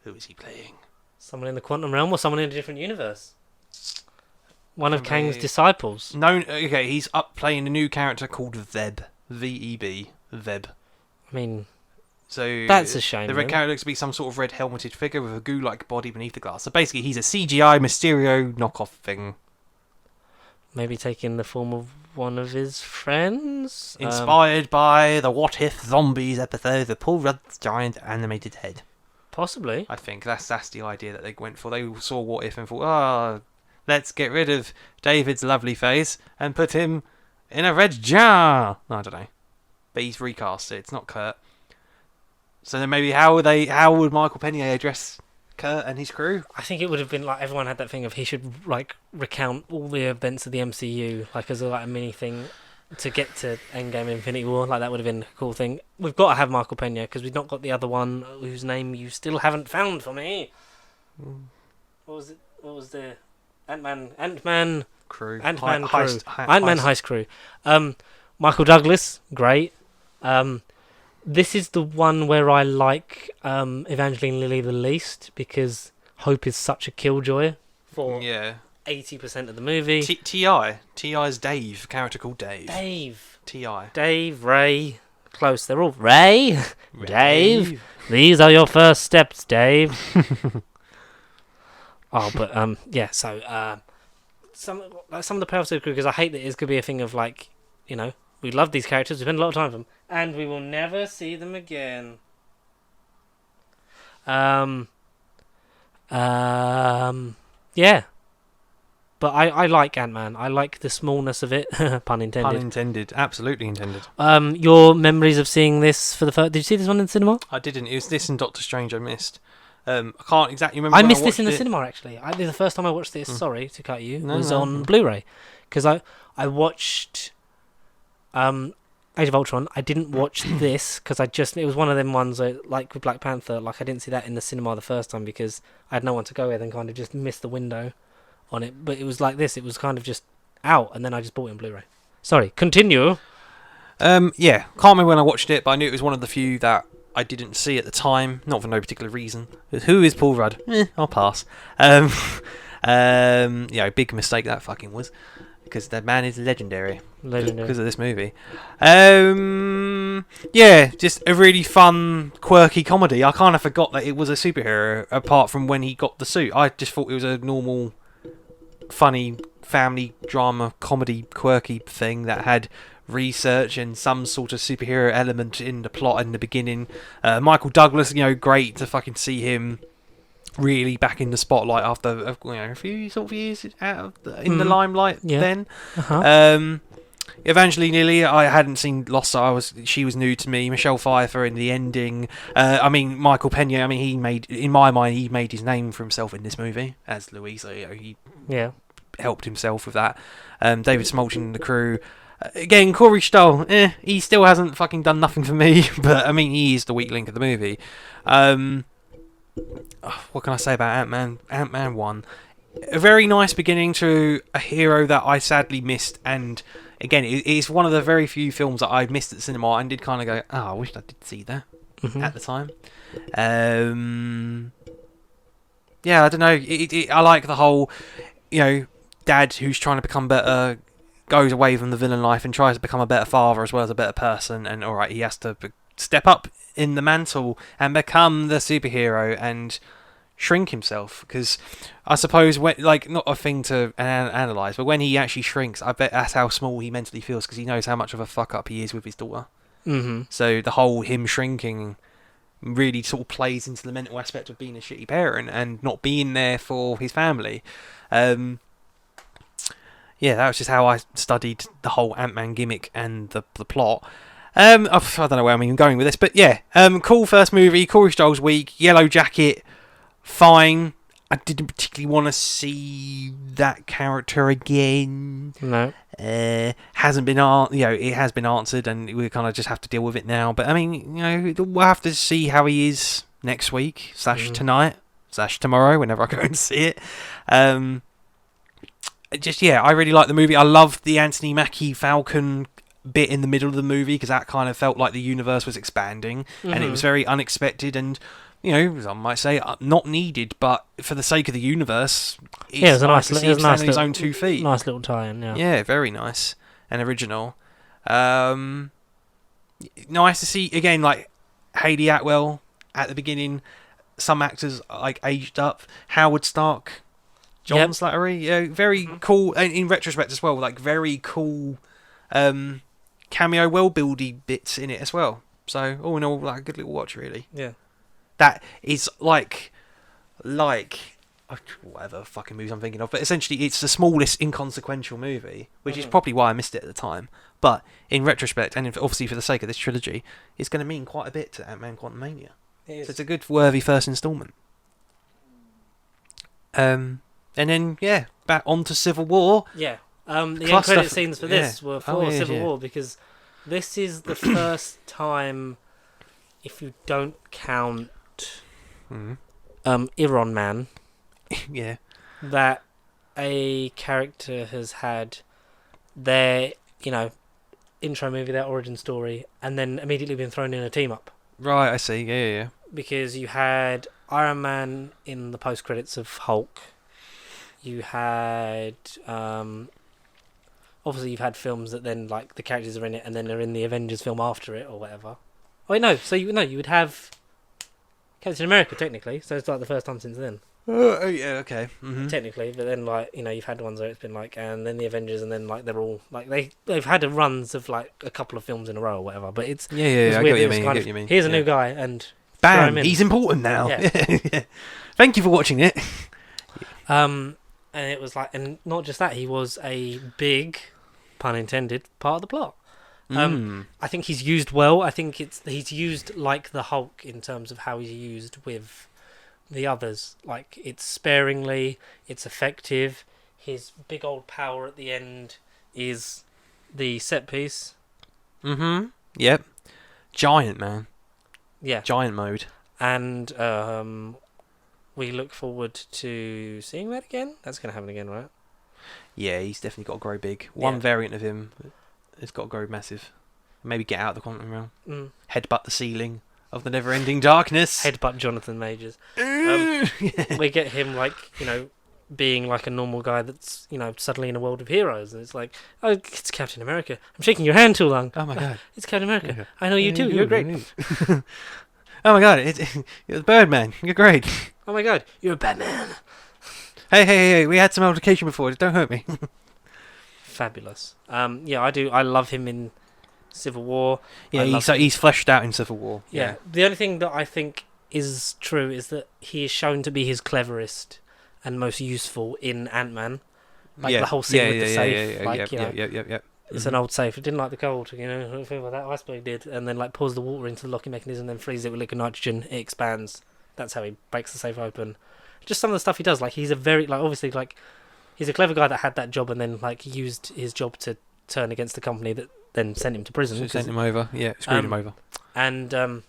who is he playing? Someone in the quantum realm or someone in a different universe? One of Kang's disciples. No, okay, he's up playing a new character called Veb. V-E-B. Veb. I mean, So That's a shame. the red then. character looks to be some sort of red helmeted figure with a goo-like body beneath the glass. So basically, he's a CGI Mysterio knockoff thing, Maybe taking the form of one of his friends. inspired by the What If Zombies episode of Paul Rudd's giant animated head. Possibly. I think that's the idea that they went for. They saw What If and thought, let's get rid of David's lovely face and put him in a red jar. I don't know, but he's recast it. It's not Kurt. So then maybe how would Michael Pena address Kurt and his crew? I think it would have been like everyone had that thing of he should like recount all the events of the MCU like as a mini thing to get to Endgame Infinity War. Like that would have been a cool thing. We've got to have Michael Pena because we've not got the other one whose name you still haven't found for me. What was it? What was the Ant-Man Crew. Ant-Man crew. Ant-Man Heist crew. Michael Douglas, great. This is the one where I like Evangeline Lilly the least because Hope is such a killjoy for Yeah. 80% of the movie. T.I.'s Dave, character called Dave. T.I. Dave, Ray, close. They're all Ray. Dave. These are your first steps, Dave. Yeah. So some of the powers of the crew because I hate that it's gonna be a thing of like we love these characters, we spend a lot of time with them, and we will never see them again. Yeah. But I like Ant-Man. I like the smallness of it. Pun intended. Pun intended. Absolutely intended. Your memories of seeing this for the first... Did you see this one in the cinema? I didn't. It was this and Doctor Strange I missed. I can't exactly remember. I when missed this watched in the it. cinema, actually. The first time I watched this, sorry to cut you, No, was no. on Blu-ray. Because I watched Age of Ultron. I didn't watch this because it was one of them ones that, like with Black Panther, like I didn't see that in the cinema the first time because I had no one to go with and kind of just missed the window on it. But it was like this. It was kind of just out and then I just bought it on Blu-ray. Sorry, continue. Yeah, can't remember when I watched it, but I knew it was one of the few that I didn't see at the time, not for no particular reason. Who is Paul Rudd? I'll pass. Big mistake that fucking was, because that man is legendary. Because of this movie. Yeah, just a really fun, quirky comedy. I kind of forgot that it was a superhero, apart from when he got the suit. I just thought it was a normal, funny family drama comedy, quirky thing that had research and some sort of superhero element in the plot in the beginning. Michael Douglas, great to fucking see him really back in the spotlight after a few sort of years in the limelight. Yeah. Then Uh-huh. Evangeline Lilly, I hadn't seen Lost, so she was new to me. Michelle Pfeiffer in the ending. Michael Pena. He made his name for himself in this movie as Louis. So he helped himself with that. David Smolchin and the crew. Again, Corey Stoll, he still hasn't fucking done nothing for me, but he is the weak link of the movie. What can I say about Ant-Man? Ant-Man 1. A very nice beginning to a hero that I sadly missed, and again, it's one of the very few films that I missed at the cinema and did kind of go, I wish I did see that at the time. Yeah, I don't know. I like the whole, dad who's trying to become better, goes away from the villain life and tries to become a better father as well as a better person, and alright, he has to step up in the mantle and become the superhero and shrink himself, because I suppose not a thing to analyse, but when he actually shrinks, I bet that's how small he mentally feels, because he knows how much of a fuck up he is with his daughter. So the whole him shrinking really sort of plays into the mental aspect of being a shitty parent and not being there for his family. Yeah, that was just how I studied the whole Ant-Man gimmick and the plot. I don't know where I'm going with this, but yeah, cool first movie. Corey Stoll's weak. Yellow Jacket, fine. I didn't particularly want to see that character again. No. Hasn't been it has been answered, and we kind of just have to deal with it now. But we'll have to see how he is next week / tonight / tomorrow, whenever I go and see it. I really like the movie. I love the Anthony Mackie Falcon bit in the middle of the movie, because that kind of felt like the universe was expanding, and it was very unexpected and, some might say not needed, but for the sake of the universe, it was nice to see him stand on his little, own 2 feet. Nice little tie-in, yeah. Yeah, very nice and original. Nice to see again, like Hayley Atwell at the beginning. Some actors like aged up. Howard Stark, John Yep. Slattery, yeah, very cool. And in retrospect as well, like very cool cameo, well-buildy bits in it as well. So all in all, like a good little watch, really. Yeah. That is like whatever fucking movies I'm thinking of, but essentially it's the smallest inconsequential movie, which is probably why I missed it at the time. But in retrospect, and obviously for the sake of this trilogy, it's going to mean quite a bit to Ant-Man Quantumania. It is. So it's a good, worthy first instalment. And then back onto Civil War. Yeah. The end Plus credit stuff- scenes for this yeah. were Oh, for yeah, Civil yeah. War, because this is the first time, if you don't count Mhm. Iron Man, Yeah. that a character has had their, intro movie, their origin story, and then immediately been thrown in a team up. Right, I see. Yeah. Because you had Iron Man in the post credits of Hulk. You had obviously you've had films that then like the characters are in it and then they're in the Avengers film after it or whatever. Oh wait, no. So you would have Captain America technically. So it's like the first time since then. Oh, yeah, okay. Mm-hmm. Technically, but then like you've had ones where it's been like, and then the Avengers, and then like they're all like they've had runs of like a couple of films in a row or whatever. But it's Yeah, it's I weird get that what it's you mean. kind I of, get what you mean. here's a Yeah. new guy and throw him Bam! in. He's important now. Yeah. Yeah. Thank you for watching it. And it was like, and not just that, he was a big, pun intended, part of the plot. I think he's used well. I think he's used like the Hulk in terms of how he's used with the others. Like, it's sparingly, it's effective. His big old power at the end is the set piece. Mm-hmm. Yep. Giant, man. Yeah. Giant mode. And we look forward to seeing that again. That's going to happen again, right? Yeah, he's definitely got to grow big. One Yeah. variant of him has got to grow massive. Maybe get out of the quantum realm. Mm. Headbutt the ceiling of the never-ending darkness. Headbutt Jonathan Majors. Yeah. We get him like, being like a normal guy that's, suddenly in a world of heroes. And it's like, oh, it's Captain America. I'm shaking your hand too long. Oh my god. It's Captain America. Yeah. I know you too. You're great. Oh my god, you're the Birdman. You're great. Oh my god, you're a Batman. Hey, we had some altercation before. Don't hurt me. Fabulous. Yeah, I do. I love him in Civil War. Yeah, I love he's fleshed out in Civil War. Yeah. The only thing that I think is true is that he is shown to be his cleverest and most useful in Ant-Man. Like the whole scene with the safe. Yeah. It's an old safe. It didn't like the cold, I feel like that iceberg did. And then like pours the water into the locking mechanism, then freezes it with liquid nitrogen. It expands. That's how he breaks the safe open. Just some of the stuff he does. Like, he's a very, like, obviously, like, he's a clever guy that had that job and then like used his job to turn against the company that then sent him to prison. So sent him over. Yeah, screwed him over. And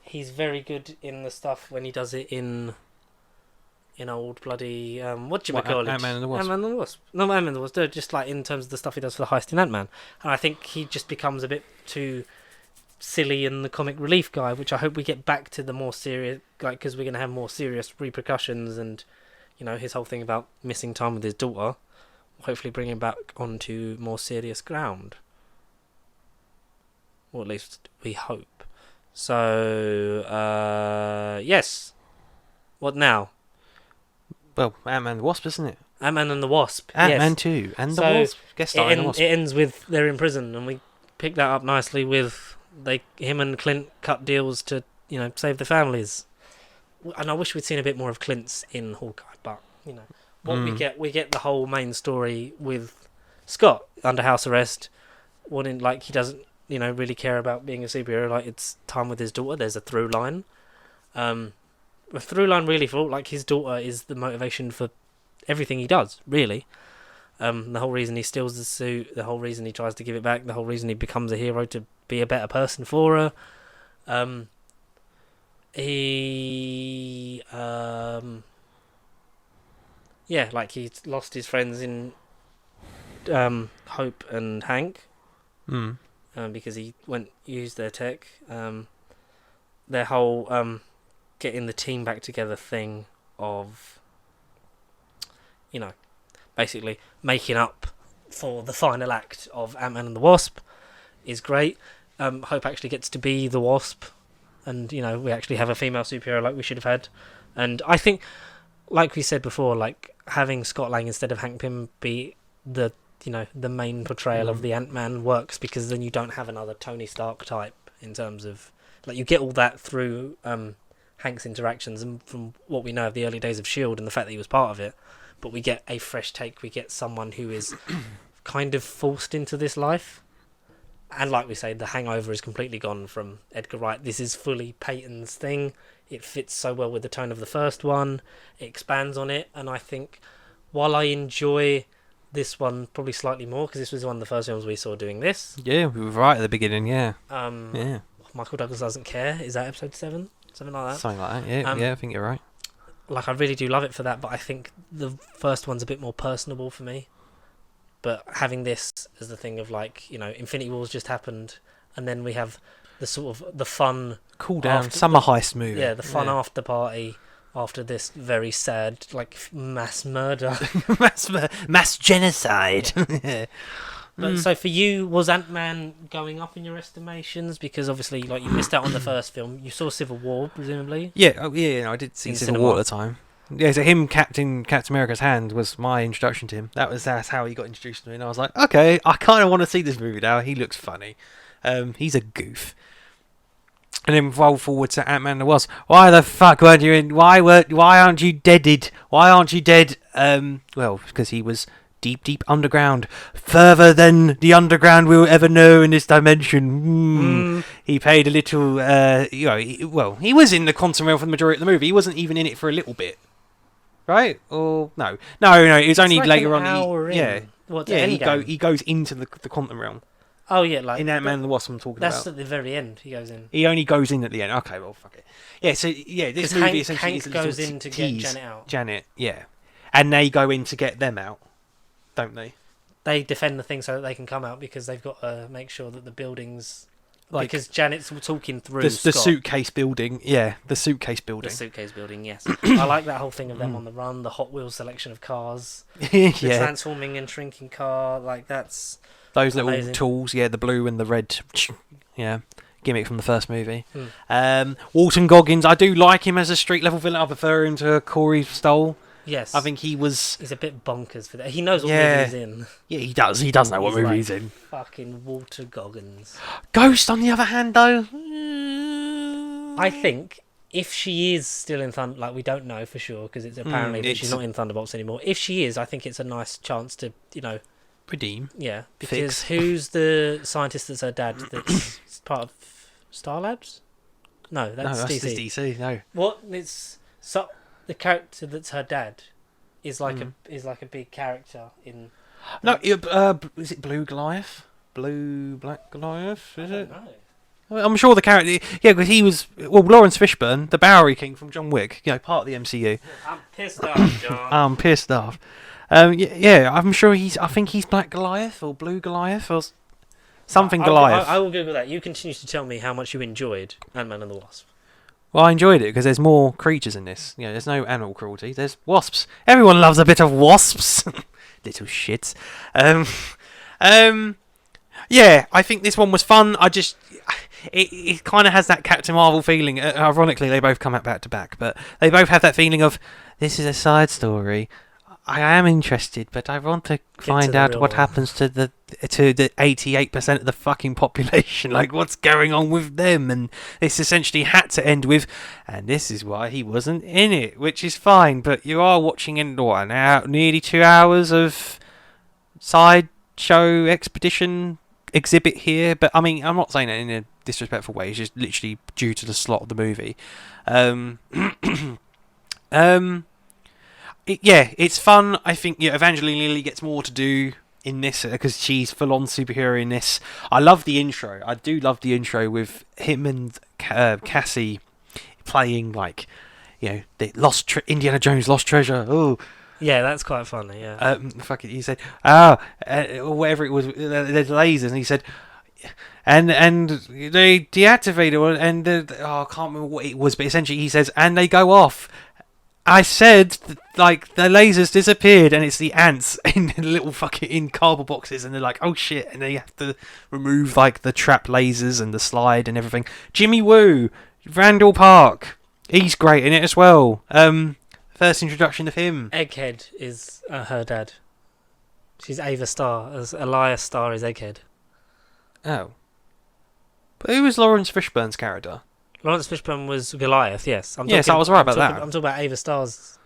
he's very good in the stuff when he does it in old bloody whatchamacallit? Ant-Man and the Wasp. Ant-Man and the Wasp. No, Ant-Man and the Wasp. Just like in terms of the stuff he does for the heist in Ant-Man. And I think he just becomes a bit too silly and the comic relief guy, which I hope we get back to the more serious, like, because we're going to have more serious repercussions and, his whole thing about missing time with his daughter. Hopefully bring him back onto more serious ground. Or at least we hope. So, yes. What now? Well, Ant-Man and the Wasp, isn't it? Ant-Man and the Wasp. Ant-Man yes. 2 and the So, Wasp. Guest star in the Wasp. It ends with they're in prison, and we pick that up nicely with him and Clint cut deals to save their families. And I wish we'd seen a bit more of Clint's in Hawkeye, but what we get the whole main story with Scott under house arrest, wanting, like, he doesn't really care about being a superhero. Like, it's time with his daughter. There's a through line. A through line really for, like, his daughter is the motivation for everything he does, really. The whole reason he steals the suit, the whole reason he tries to give it back, the whole reason he becomes a hero to be a better person for her. He he's lost his friends in Hope and Hank, because he used their tech. Their whole getting the team back together thing of basically making up for the final act of Ant-Man and the Wasp is great. Hope actually gets to be the Wasp and you know we actually have a female superhero like we should have had. And I think, like we said before, like having Scott Lang instead of Hank Pym be the the main portrayal of the Ant-Man works, because then you don't have another Tony Stark type in terms of like you get all that through Hank's interactions and from what we know of the early days of S.H.I.E.L.D. and the fact that he was part of it, but we get a fresh take. We get someone who is kind of forced into this life. And like we say, the hangover is completely gone from Edgar Wright. This is fully Peyton's thing. It fits so well with the tone of the first one. It expands on it. And I think while I enjoy this one probably slightly more, because this was one of the first films we saw doing this. Yeah, we were right at the beginning, yeah. Yeah. Michael Douglas Doesn't Care. Is that episode 7? Something like that? Something like that, yeah. Yeah, I think you're right. Like, I really do love it for that, but I think the first one's a bit more personable for me. But having this as the thing of like, Infinity War's just happened, and then we have the sort of the fun cool down summer heist movie. Yeah, the fun after party after this very sad like mass murder, mass genocide. Yeah. But so for you, was Ant-Man going up in your estimations? Because obviously, like you missed out on the first film. You saw Civil War, presumably. Yeah, I did see Civil War at the time. Yeah, so him, Captain America's hand was my introduction to him. That's how he got introduced to me, and I was like, okay, I kind of want to see this movie now. He looks funny. He's a goof. And then roll forward to Ant-Man and the Wasp. Why the fuck weren't you in? Why aren't you deaded? Why aren't you dead? Well, because he was deep underground, further than the underground we'll ever know in this dimension. He paid a little. He was in the quantum realm for the majority of the movie. He wasn't even in it for a little bit. Right? Or no. It was only like later an hour on. in. What, he goes into the quantum realm. Oh yeah, like in Ant-Man and the Wasp. I'm talking about. That's at the very end. He goes in. He only goes in at the end. Okay, well, fuck it. Yeah. So yeah, this movie essentially Hank goes in to get Janet out. Janet, yeah, and they go in to get them out, don't they? They defend the thing so that they can come out because they've got to make sure that the buildings. Because Janet's talking through the Scott. suitcase building. Yeah, the suitcase building. The suitcase building, yes. I like that whole thing of them on the run, the Hot Wheels selection of cars, the transforming and shrinking car, like that's those amazing. Little tools, the blue and the red, gimmick from the first movie. Walton Goggins, I do like him as a street level villain. I prefer him to Corey Stoll. Yes. I think he's a bit bonkers for that. He knows what movie he's in. Yeah, he does. He does know what movie he's in. Fucking Walter Goggins. Ghost, on the other hand, though, I think if she is still in Thunder, like we don't know for sure because it's apparently that she's not in Thunderbolts anymore. If she is, I think it's a nice chance to redeem. Yeah, because who's the scientist that's her dad? That's part of Star Labs. No, that's DC. No. What? It's the character that's her dad is like a big character in. No, is it Blue Goliath? Black Goliath? Is it? No. I'm sure the character. Yeah, because he was Lawrence Fishburne, the Bowery King from John Wick. Part of the MCU. I'm pissed off, John. I'm pissed off. I'm sure I think he's Black Goliath or Blue Goliath or something Goliath. I will Google that. You continue to tell me how much you enjoyed Ant-Man and the Wasp. Well, I enjoyed it because there's more creatures in this. There's no animal cruelty. There's wasps. Everyone loves a bit of wasps. Little shits. Yeah, I think this one was fun. It kind of has that Captain Marvel feeling. Ironically, they both come out back to back, but they both have that feeling of this is a side story. I am interested, but I want to find out what happens to the 88% of the fucking population. Like, what's going on with them? And this essentially had to end with, and this is why he wasn't in it, which is fine. But you are watching nearly 2 hours of sideshow expedition exhibit here. But I mean, I'm not saying that in a disrespectful way. It's just literally due to the slot of the movie. It's fun. I think Evangeline Lilly gets more to do in this because she's full-on superhero in this. I love the intro. I do love the intro with him and Cassie playing the Indiana Jones Lost Treasure. Oh, yeah, that's quite funny. Yeah. Fuck it. He said, whatever it was. There's lasers, and he said, and they deactivate it, and I can't remember what it was, but essentially he says, and they go off. I said, the lasers disappeared, and it's the ants in little in cardboard boxes, and they're like, oh shit, and they have to remove the trap lasers and the slide and everything. Jimmy Woo, Randall Park. He's great in it as well. First introduction of him. Egghead is her dad. She's Ava Starr, as Elias Starr is Egghead. Oh. But who was Lawrence Fishburne's character? Lawrence Fishburne was Goliath, yes. Yes, I was right about that. I'm talking about Ava Starr's,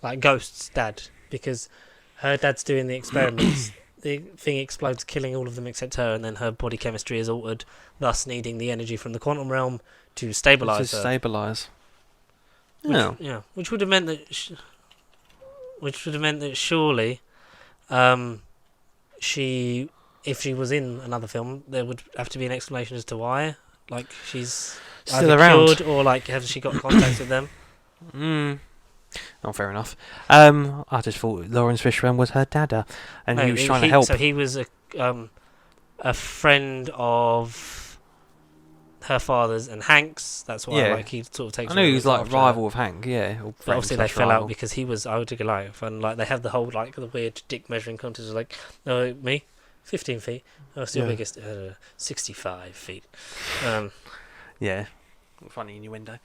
like, Ghost's dad, because her dad's doing the experiments. The thing explodes, killing all of them except her, and then her body chemistry is altered, thus needing the energy from the quantum realm to stabilise her. Stabilise. Which, yeah, which would have meant that surely, she, if she was in another film, there would have to be an explanation as to why. Like, she's Still either around. cured, or like, has she got contact with them? Oh, fair enough. I just thought Lawrence Fishburne was her dada, and No, he was trying to help. So he was a friend of her father's and Hank's. That's why, Yeah. like, he sort of takes. I know he was like after rival of Hank, yeah. Or But obviously they friend/rival. fell out because he was older Goliath, and like they have the whole like the weird dick measuring contest. Like, no, me, 15 feet. Oh, still Yeah. biggest, 65 feet. Yeah. Funny innuendo.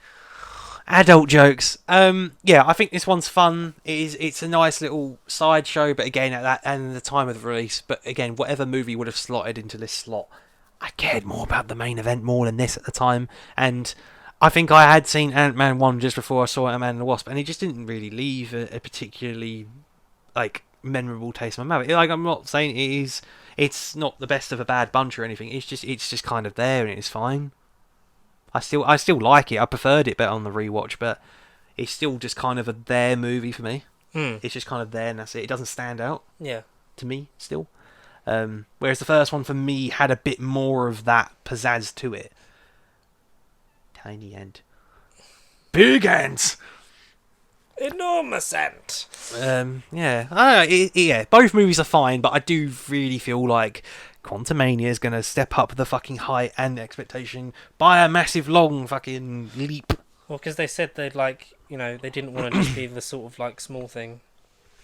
Adult jokes. Yeah, I think this one's fun. It's a nice little sideshow, but again at that and the time of the release. But again, whatever movie would have slotted into this slot, I cared more about the main event more than this at the time. And I think I had seen Ant-Man 1 just before I saw Ant-Man and the Wasp, and it just didn't really leave a particularly like memorable taste in my mouth. Like, I'm not saying it's not the best of a bad bunch or anything. It's just kind of there and it's fine. I still like it. I preferred it better on the rewatch, but it's still just kind of a there movie for me. It's just kind of there and that's it. It doesn't stand out Yeah. to me still. Whereas the first one for me had a bit more of that pizzazz to it. Tiny ant. Big ant! Enormous ant. Yeah. I don't know, yeah, both movies are fine, but I do really feel like Quantumania is going to step up the fucking height and expectation by a massive long fucking leap. Well, because they said they'd like, they didn't want to just be the sort of like small thing.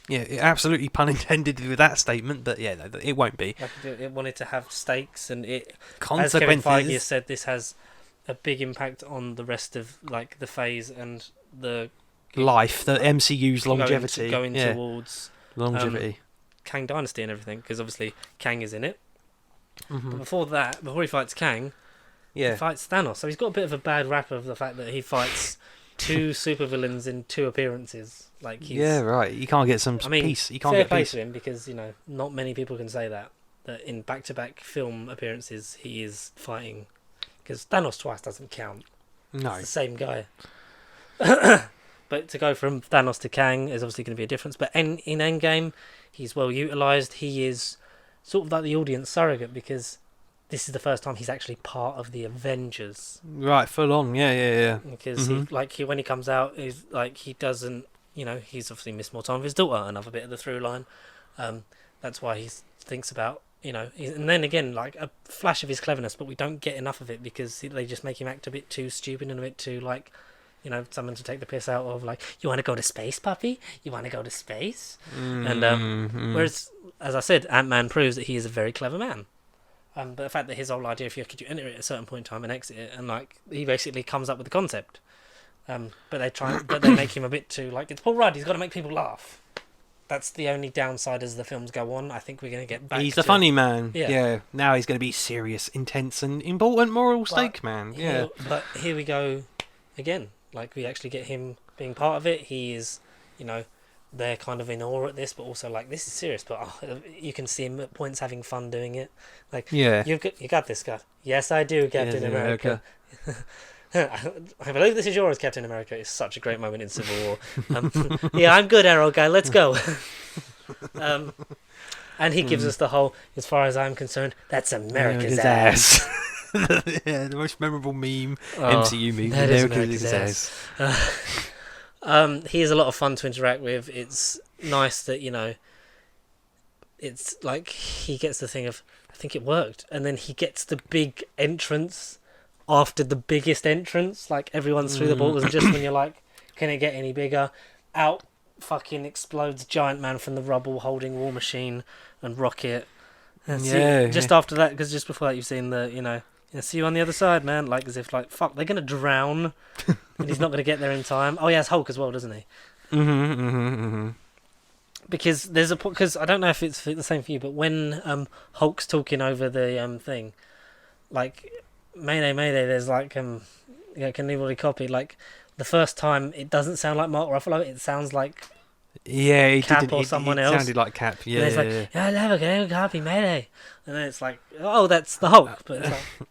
Yeah, absolutely pun intended with that statement, but yeah, no, it won't be. Like it wanted to have stakes, and as Kevin Consequences. Feige has said, this has a big impact on the rest of like the phase and the Life, the MCU's longevity. going yeah. towards Longevity. Kang Dynasty and everything, because obviously Kang is in it. Mhm. But before he fights Kang, Yeah. he fights Thanos. So he's got a bit of a bad rap of the fact that he fights two supervillains in 2 appearances. Like Yeah, right. You can't get some peace. You can't fair get play peace. to him, because not many people can say that in back-to-back film appearances he is fighting, because Thanos twice doesn't count. No. It's the same guy. But to go from Thanos to Kang is obviously going to be a difference. But in Endgame, he's well utilised. He is sort of like the audience surrogate, because this is the first time he's actually part of the Avengers. Right, full on. Yeah. Because when he comes out, is like he doesn't, he's obviously missed more time with his daughter. Another bit of the through line. That's why he thinks about, and then again, like a flash of his cleverness, but we don't get enough of it because they just make him act a bit too stupid and a bit too like, someone to take the piss out of, like, you want to go to space, puppy? You want to go to space? Whereas, as I said, Ant-Man proves that he is a very clever man. But the fact that his whole idea, if you could enter it at a certain point in time and exit it, and like he basically comes up with the concept. But they make him a bit too like, it's Paul Rudd. He's got to make people laugh. That's the only downside as the films go on. I think we're going to get back. He's the funny man. Yeah. Yeah. Now he's going to be serious, intense, and important moral stake man. Yeah. But here we go again. Like, we actually get him being part of it. He is, they're kind of in awe at this, but also like, this is serious. But you can see him at points having fun doing it. Like, Yeah. you got this, guy. Yes, I do, Captain America. I believe this is yours, Captain America. It's such a great moment in Civil War. Yeah, I'm good, Arrow guy. Let's go. And he gives us the whole, as far as I'm concerned, that's America's ass. Yeah, the most memorable meme, MCU meme. That is America's ass. He is a lot of fun to interact with. It's nice that, it's like he gets the thing of, I think it worked. And then he gets the big entrance after the biggest entrance. Like, everyone's through the portals, and just when you're like, can it get any bigger? Out fucking explodes Giant Man from the rubble holding War Machine and Rocket. And Yeah, just after that, because just before that you've seen the, Yeah, see you on the other side, man. Like as if like fuck, they're gonna drown, and he's not gonna get there in time. Oh, he has Hulk as well, doesn't he? Because because I don't know if it's the same for you, but when Hulk's talking over the thing, like Mayday, Mayday, there's like can anybody copy? Like the first time it doesn't sound like Mark Ruffalo, it sounds like Yeah, he Cap did. or It someone else. sounded like Cap. Yeah, and it's like, yeah. yeah, never can copy Mayday, and then it's like, oh, that's the Hulk, but it's like,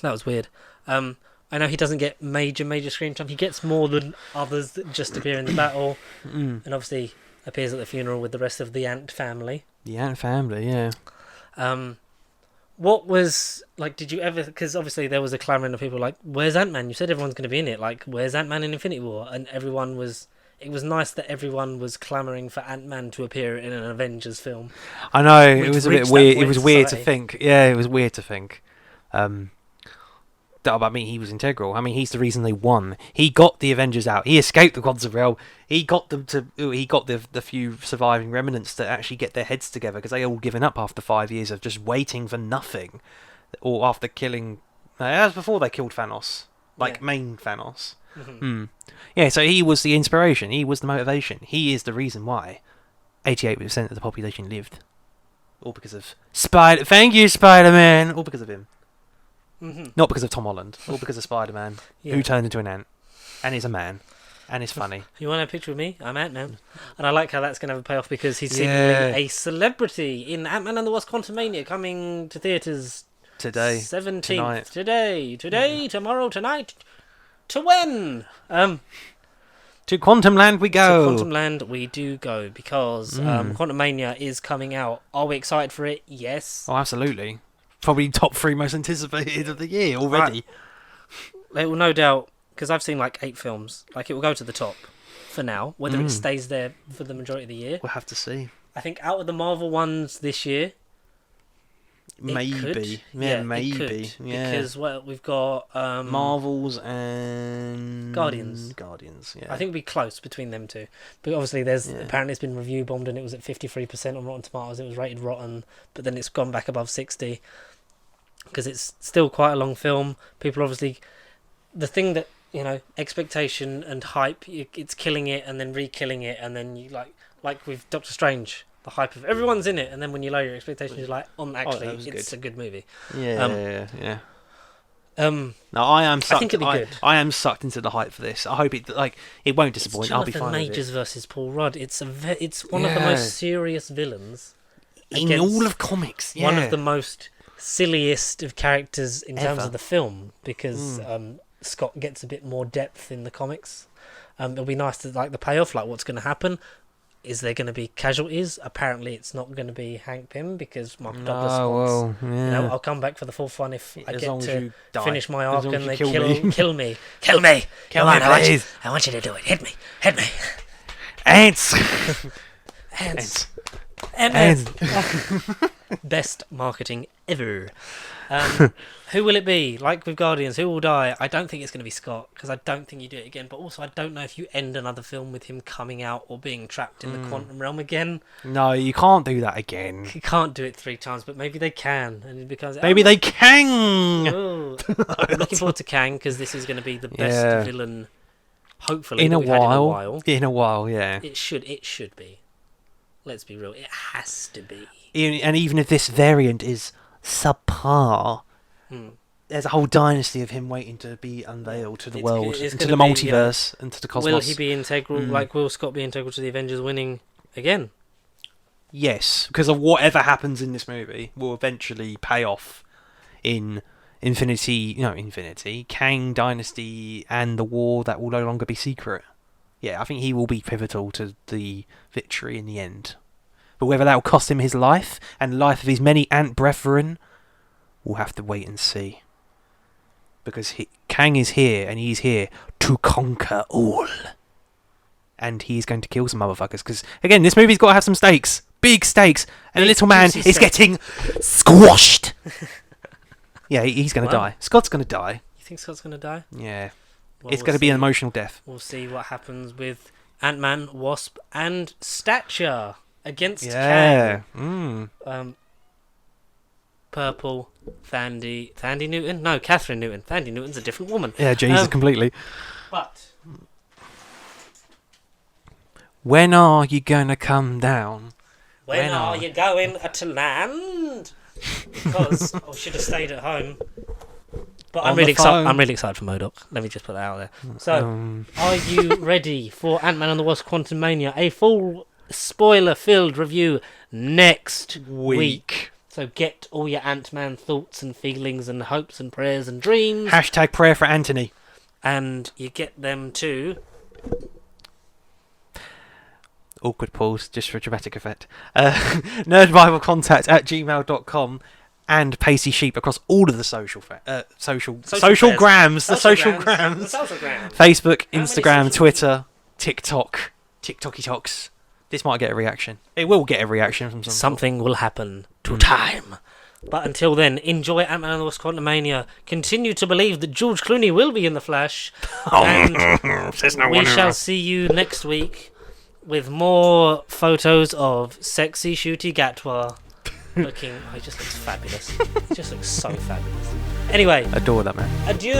that was weird. I know he doesn't get major screen time. He gets more than others that just appear in the battle, and obviously appears at the funeral with the rest of the Ant family. The Ant family. Yeah. What was like? Did you ever? Because obviously there was a clamouring of people like, "Where's Ant-Man? You said everyone's going to be in it. Like, where's Ant-Man in Infinity War?" And everyone was. It was nice that everyone was clamouring for Ant-Man to appear in an Avengers film. I know Which it was a bit reached that weird. point It was in weird to society. think. Yeah, it was weird to think. That, I mean, he was integral. I mean, he's the reason they won. He got the Avengers out. He escaped the Quantum Realm. He got them to. He got the few surviving remnants to actually get their heads together because they all given up after 5 years of just waiting for nothing, or after killing. That was before they killed Thanos, like Yeah. main Thanos. Mm-hmm. Yeah, so he was the inspiration. He was the motivation. He is the reason why 88% of the population lived. All because of Spider. Thank you, Spider-Man. All because of him. Mm-hmm. Not because of Tom Holland. All because of Spider-Man, Yeah. who turned into an ant, and is a man, and is funny. You want a picture of me? I'm Ant-Man. And I like how that's going to have a payoff because he's Yeah. seemingly a celebrity in Ant-Man and the Wasp Quantumania coming to theatres Today, 17th. tonight. Today, tomorrow, tonight. To when? To Quantum Land we To go. Quantum Land we do go because Quantumania is coming out. Are we excited for it? Yes. Oh, absolutely. Probably top 3 most anticipated of the year already. It will no doubt, because I've seen like 8 films, like it will go to the top for now. Whether it stays there for the majority of the year. We'll have to see. I think out of the Marvel ones this year, Maybe. could. Yeah, It maybe. could, Yeah. because well, we've got Marvels and Guardians. Guardians, yeah. I think it'll be close between them two. But obviously, there's Yeah. apparently it's been review bombed and it was at 53% on Rotten Tomatoes. It was rated rotten, but then it's gone back above 60 because it's still quite a long film. People obviously, the thing that expectation and hype, it's killing it and then re-killing it, and then you like with Doctor Strange. The hype of everyone's in it, and then when you lower your expectations, you're like, actually, that was it's good. a good movie. Yeah, yeah. Um, No, I am sucked. think it'll be good. I am sucked into the hype for this. I hope it won't disappoint. It's I'll be Jonathan fine Majors with versus Paul Rudd. It's one of the Yeah. most serious villains. it. In against all of comics, yeah. One of the most silliest of characters in terms Ever. of the film, because Scott gets a bit more depth in the comics. It'll be nice to like the payoff, like what's going to happen. Is there going to be casualties? Apparently, it's not going to be Hank Pym because Michael Douglas wants. well, yeah. I'll come back for the full fun if I As get long as to you die. finish my As arc long as and you they kill me. kill me. Kill me! Kill Come me, on, please. I want you to do it. Hit me! Ants. Ants. Ants. Best marketing ever. Who will it be? Like with Guardians, who will die? I don't think it's going to be Scott because I don't think you do it again. But also, I don't know if you end another film with him coming out or being trapped in the quantum realm again. No, you can't do that again. You can't do it 3 times, but maybe they can, and it becomes Maybe they can. Oh. I'm looking forward to Kang because this is going to be the best Yeah. villain. Hopefully, In that a we've had while. In a while, yeah. It should be. Let's be real. It has to be. And even if this variant is subpar, there's a whole dynasty of him waiting to be unveiled to the It's- world, it's into gonna the be, multiverse, into the cosmos. Will he be integral? Like, will Scott be integral to the Avengers winning again? Yes, because of whatever happens in this movie will eventually pay off in Infinity, Kang Dynasty, and the war that will no longer be secret. Yeah, I think he will be pivotal to the victory in the end. But whether that will cost him his life and the life of his many ant brethren, we'll have to wait and see. Because Kang is here, and he's here to conquer all. And he's going to kill some motherfuckers. Because, again, this movie's got to have some stakes. Big stakes. And the Big, little man juicy is stakes. getting squashed. Yeah, he's going to Wow. die. Scott's going to die. You think Scott's going to die? Yeah. Well, It's we'll going to be an see. emotional death. We'll see what happens with Ant-Man, Wasp, and Stature against Yeah. Kang. purple. Thandie Newton? No, Catherine Newton. Thandie Newton's a different woman. Yeah, Jesus, completely. But When are you gonna come down? when are you going to land? Because I should have stayed at home. But I'm On really the excited. phone. I'm really excited for MODOK. Let me just put that out there. So, are you ready for Ant-Man and the Wasp: Quantumania? A full spoiler-filled review next week. So get all your Ant-Man thoughts and feelings and hopes and prayers and dreams, Hashtag prayer for Anthony. and you get them to Awkward pause, just for dramatic effect. Nerdbiblecontact@gmail.com and Pacey Sheep across all of the social fairs. grams. The social The grams. social grams. Facebook, How many Instagram, social- Twitter, TikTok. TikToky talks. This might get a reaction. It will get a reaction from some Something will happen to time. But until then, enjoy Ant-Man and the Wasp: Quantumania. Continue to believe that George Clooney will be in the Flash. And we shall see you next week with more photos of sexy Shooty Gatwa looking... Oh, he just looks fabulous. He just looks so fabulous. Anyway, Adore that man. adieu.